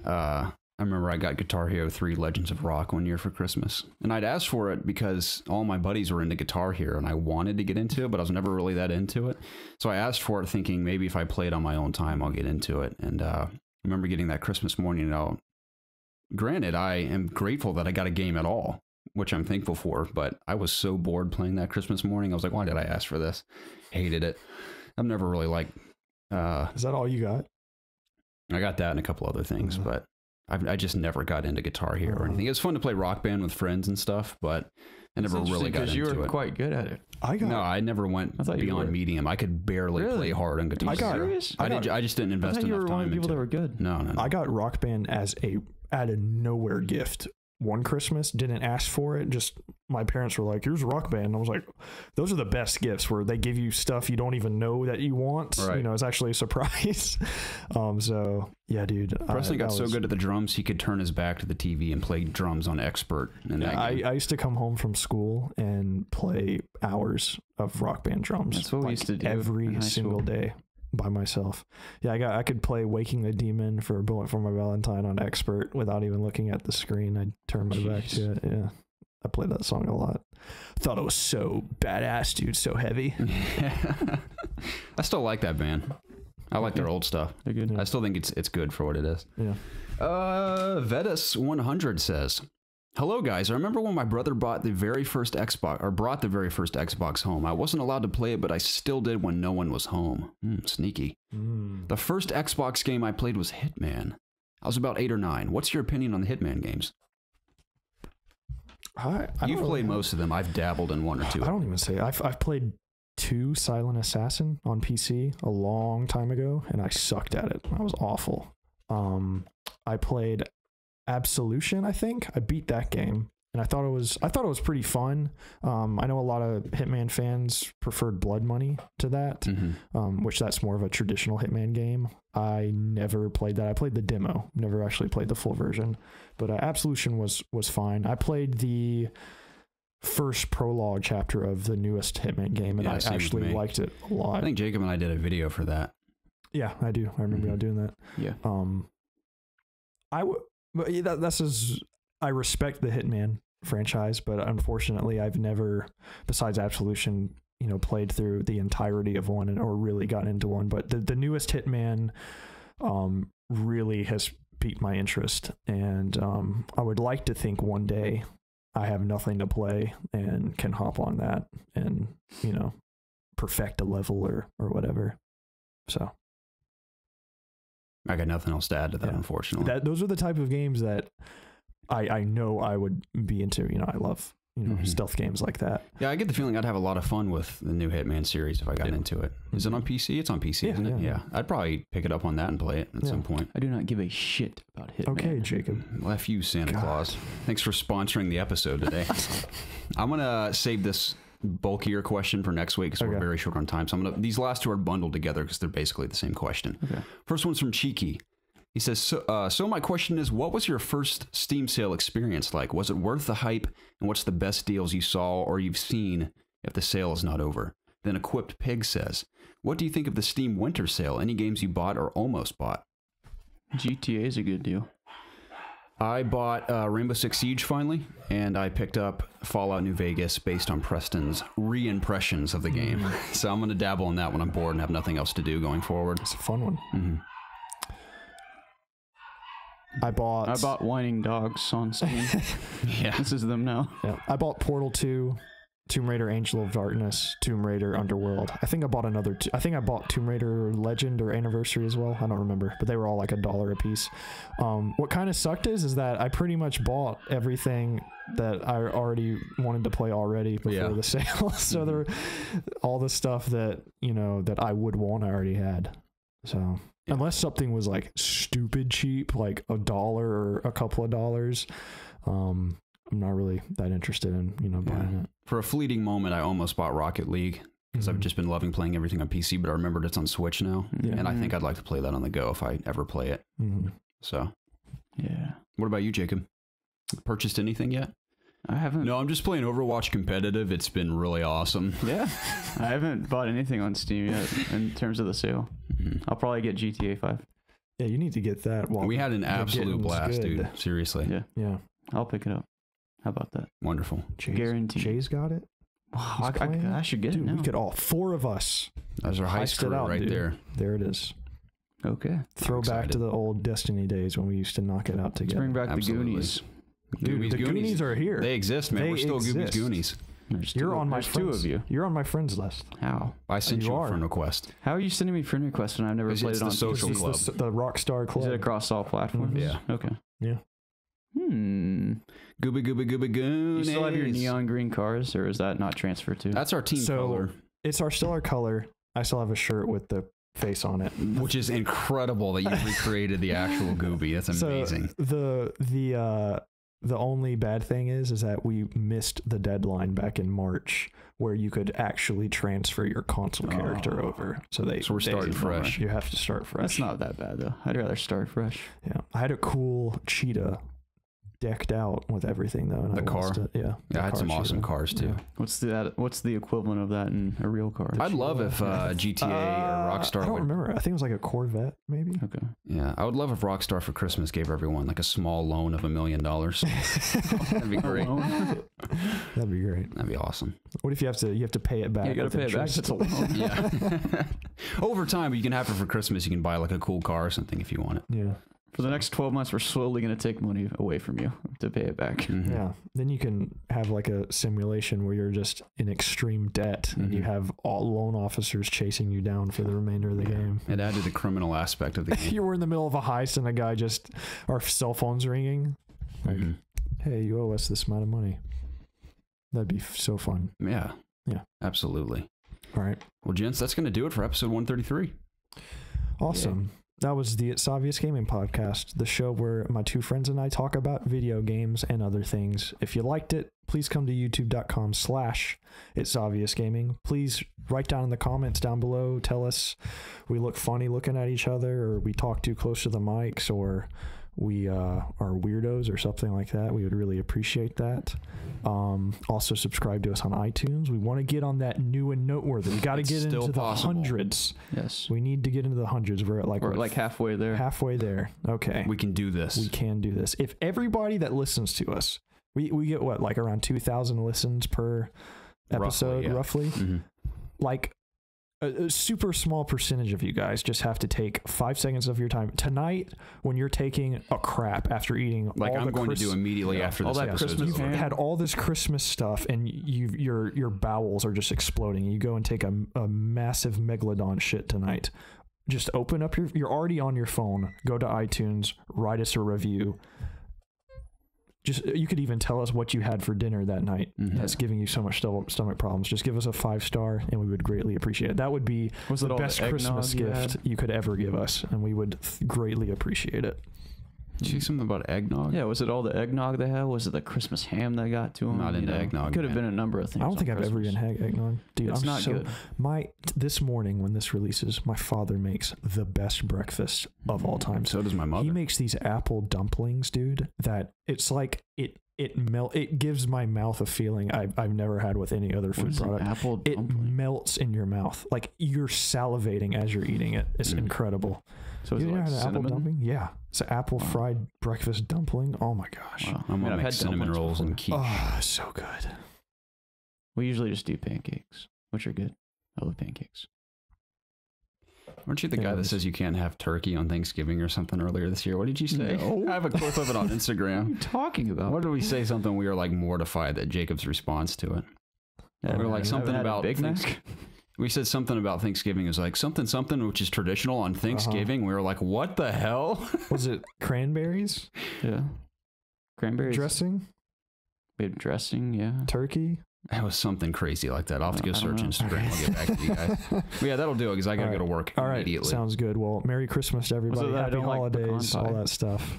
I remember I got Guitar Hero 3 Legends of Rock one year for Christmas. And I'd asked for it because all my buddies were into Guitar Hero and I wanted to get into it, but I was never really that into it. So I asked for it thinking maybe if I play it on my own time, I'll get into it. And I remember getting that Christmas morning. Granted, I am grateful that I got a game at all, which I'm thankful for, but I was so bored playing that Christmas morning. I was like, why did I ask for this? Hated it. I've never really liked... Is that all you got? I got that and a couple other things, but... I just never got into Guitar Hero or anything. It was fun to play Rock Band with friends and stuff, but I never really got into it. Because you were quite good at it. I never went beyond medium. I I barely play hard on Guitar Hero. I just didn't invest enough time into it. I thought you were one of the people that were good. No. I got Rock Band as out of nowhere gift. One Christmas, didn't ask for it. Just my parents were like, "Here's Rock Band." And I was like, "Those are the best gifts where they give you stuff you don't even know that you want." Right. It's actually a surprise. So yeah, dude. Preston got so good at the drums he could turn his back to the TV and play drums on expert. I used to come home from school and play hours of Rock Band drums. That's what we used to do every single day. By myself. Yeah, I could play Waking the Demon for Bullet for My Valentine on expert without even looking at the screen. I'd turn my back to it. Yeah, I played that song a lot. Thought it was so badass, dude. So heavy. I still like that band. I like their old stuff. They're good. Yeah. I still think it's good for what it is. Yeah. Vetus 100 says, "Hello guys, I remember when my brother brought the very first Xbox home. I wasn't allowed to play it, but I still did when no one was home. Sneaky. The first Xbox game I played was Hitman. I was about 8 or 9. What's your opinion on the Hitman games?" You've played most of them. I've dabbled in one or two. I don't even say I've played 2 Silent Assassin on PC a long time ago, and I sucked at it. I was awful. I played Absolution. I think I beat that game, and I thought it was pretty fun. I know a lot of Hitman fans preferred Blood Money to that, which that's more of a traditional Hitman game. I never played that. I played the demo, never actually played the full version, but Absolution was fine. I played the first prologue chapter of the newest Hitman game, and I actually liked it a lot. I think Jacob and I did a video for that. Yeah, I do. I remember y'all doing that. Yeah. I respect the Hitman franchise, but unfortunately I've never, besides Absolution, played through the entirety of one or really got into one. But the newest Hitman really has piqued my interest, and I would like to think one day I have nothing to play and can hop on that and perfect a level or whatever. So I got nothing else to add to that, unfortunately. Those are the type of games that I know I would be into. I love stealth games like that. Yeah, I get the feeling I'd have a lot of fun with the new Hitman series if I got into it. Is it on PC? It's on PC, isn't it? Yeah. I'd probably pick it up on that and play it at some point. I do not give a shit about Hitman. Okay, Jacob. Well, F you, Santa Claus. Thanks for sponsoring the episode today. I'm going to save this bulkier question for next week because we're very short on time. So these last 2 are bundled together because they're basically the same question. Okay. First one's from Cheeky. He says, so my question is, what was your first Steam sale experience like? Was it worth the hype? And what's the best deals you saw or you've seen if the sale is not over? Then Equipped Pig says, what do you think of the Steam winter sale? Any games you bought or almost bought? GTA is a good deal. I bought Rainbow Six Siege finally, and I picked up Fallout New Vegas based on Preston's re-impressions of the game. So I'm going to dabble in that when I'm bored and have nothing else to do going forward. It's a fun one. I bought Whining Dogs on Steam. Yeah. This is them now. Yeah. I bought Portal 2, Tomb Raider Angel of Darkness, Tomb Raider Underworld. I think I bought another I think I bought Tomb Raider Legend or Anniversary as well. I don't remember, but they were all like $1 a piece. What kind of sucked is that I pretty much bought everything that I already wanted to play already before the sale. So there, all the stuff that that I would want, I already had. So unless something was like stupid cheap, like $1 or a couple of dollars, I'm not really that interested in buying it. For a fleeting moment, I almost bought Rocket League because I've just been loving playing everything on PC, but I remembered it's on Switch now, and I think I'd like to play that on the go if I ever play it. So, yeah. What about you, Jacob? Purchased anything yet? I haven't. No, I'm just playing Overwatch competitive. It's been really awesome. Yeah, I haven't bought anything on Steam yet in terms of the sale. I'll probably get GTA 5. Yeah, you need to get that. We had an absolute blast, dude. Seriously. Yeah. I'll pick it up. How about that? Wonderful. Guaranteed. Jay's got it. Wow, I should get it now. We could all 4 of us. That's our high school right there. There it is. Okay. Throw back to the old Destiny days when we used to knock it out together. Let's bring back the Goonies. Dude, the Goonies are here. They exist, man. We're still Goonies. You're on my friends. 2 of you. You're on my friends list. How? I sent you a friend request. How are you sending me friend requests when I've never played it on the social club? The Rockstar Club. Is it across all platforms? Yeah. Okay. Yeah. Gooby Goonies. You still have your neon green cars, or is that not transferred to? That's our team color. It's still our color. I still have a shirt with the face on it, which is incredible that you recreated the actual Gooby. That's amazing. So the only bad thing is that we missed the deadline back in March where you could actually transfer your console character over. So we're starting fresh. You have to start fresh. That's not that bad though. I'd rather start fresh. Yeah, I had a cool cheetah decked out with everything though. And the car. I had some awesome cars too. Yeah. What's the equivalent of that in a real car? I'd love if GTA or Rockstar. I don't remember. I think it was like a Corvette, maybe. Okay. Yeah, I would love if Rockstar for Christmas gave everyone like a small loan of $1 million. That'd be great. That'd be great. That'd be awesome. What if you have to pay it back? Yeah, you gotta pay it back. It's a loan. Yeah. Over time, you can have it for Christmas. You can buy like a cool car or something if you want it. Yeah. For the next 12 months, we're slowly going to take money away from you to pay it back. Yeah. Then you can have like a simulation where you're just in extreme debt and you have all loan officers chasing you down for the remainder of the game. It added the criminal aspect of the game. You were in the middle of a heist and a guy our cell phone's ringing. Like, hey, you owe us this amount of money. That'd be so fun. Yeah. Yeah. Absolutely. All right. Well, gents, that's going to do it for episode 133. Awesome. That was the It's Obvious Gaming podcast, the show where my two friends and I talk about video games and other things. If you liked it, please come to youtube.com/ItsObviousGaming. Please write down in the comments down below. Tell us we look funny looking at each other, or we talk too close to the mics, or we are weirdos or something like that. We would really appreciate that. Also subscribe to us on iTunes. We want to get on that new and noteworthy. We got to get into the hundreds. Yes. We need to get into the hundreds. We're at We're like halfway there. halfway there. Okay. We can do this. We can do this. If everybody that listens to us, we get what, like around 2,000 listens per episode, roughly? Mm-hmm. Like a super small percentage of you guys just have to take 5 seconds of your time tonight when you're taking a crap after eating. Like all I'm the going to do immediately after all this that episode. Christmas is over. You've had all this Christmas stuff and your bowels are just exploding. You go and take a massive megalodon shit tonight. Just open up you're already on your phone. Go to iTunes, write us a review. Just, you could even tell us what you had for dinner that night. Mm-hmm. That's giving you so much stomach problems. Just give us a 5-star and we would greatly appreciate it. That would be the best Christmas gift you could ever give us, and we would greatly appreciate it. Did you see something about eggnog? Yeah, was it all the eggnog they had? Was it the Christmas ham they got to them? Not into eggnog. It could have been a number of things. I don't think I've ever eaten eggnog. Dude, It's not good. This morning when this releases, my father makes the best breakfast of all time. So does my mother. He makes these apple dumplings, dude, that it's like it gives my mouth a feeling I've never had with any other food product. Apple It dumpling? melts in your mouth. Like you're salivating as you're eating it. It's incredible. So is You it ever like had an apple cinnamon? dumpling? Yeah. It's an apple fried breakfast dumpling. Oh my gosh. Wow. My mom I've makes had cinnamon dumplings rolls before. and quiche. Oh, so good. We usually just do pancakes, which are good. I love pancakes. Weren't you the guy that says you can't have turkey on Thanksgiving or something earlier this year? What did you say? No. I have a clip of it on What are Instagram. you talking about? What did we say? Something we were like mortified that Jacob's response to it. Yeah, we were like I've something had a about Big Mac. We said something about Thanksgiving. It was like something which is traditional on Thanksgiving. We were like, what the hell? Was it cranberries? Yeah. Cranberries. Dressing? We have dressing, yeah. Turkey? It was something crazy like that. I'll have to go I don't search know. Instagram. I'll get back to you guys. But yeah, that'll do it because I got to go to work All right. immediately. Sounds good. Well, Merry Christmas to everybody. that I Happy don't like pecan holidays, pie? all that stuff.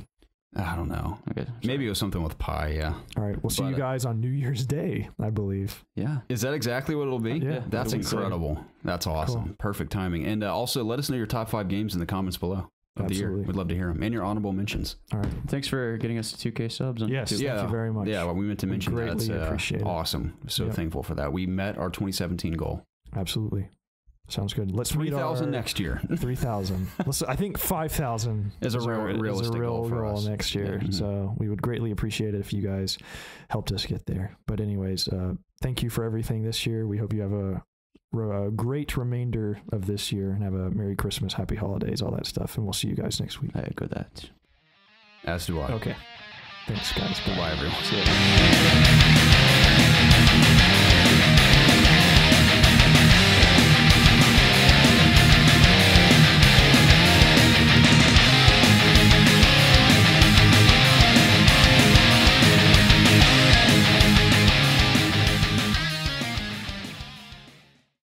I don't know. Okay. Maybe it was something with pie, yeah. All right. We'll see you But, guys on New Year's Day, I believe. Yeah. Is that exactly what it'll be? Yeah. That's What do we say? incredible. That's awesome. Cool. Perfect timing. And also, let us know your top 5 games in the comments below of the year. Absolutely. We'd love to hear them. And your honorable mentions. All right. Thanks for getting us to 2K subs on Yes. YouTube. Thank you very much. Yeah, well, we meant to We mention that. greatly That's appreciate it. awesome. So Yep. thankful for that. We met our 2017 goal. Absolutely. Sounds good. Let's meet 3,000 our next year. 3,000. I think 5,000 Is a realistic goal for us. next year. Yeah. Mhm. So we would greatly appreciate it if you guys helped us get there. But anyways, thank you for everything this year. We hope you have a great remainder of this year and have a Merry Christmas, Happy Holidays, all that stuff. And we'll see you guys next week. I echo that. As do I. Okay. Thanks, guys. Goodbye, everyone. See ya.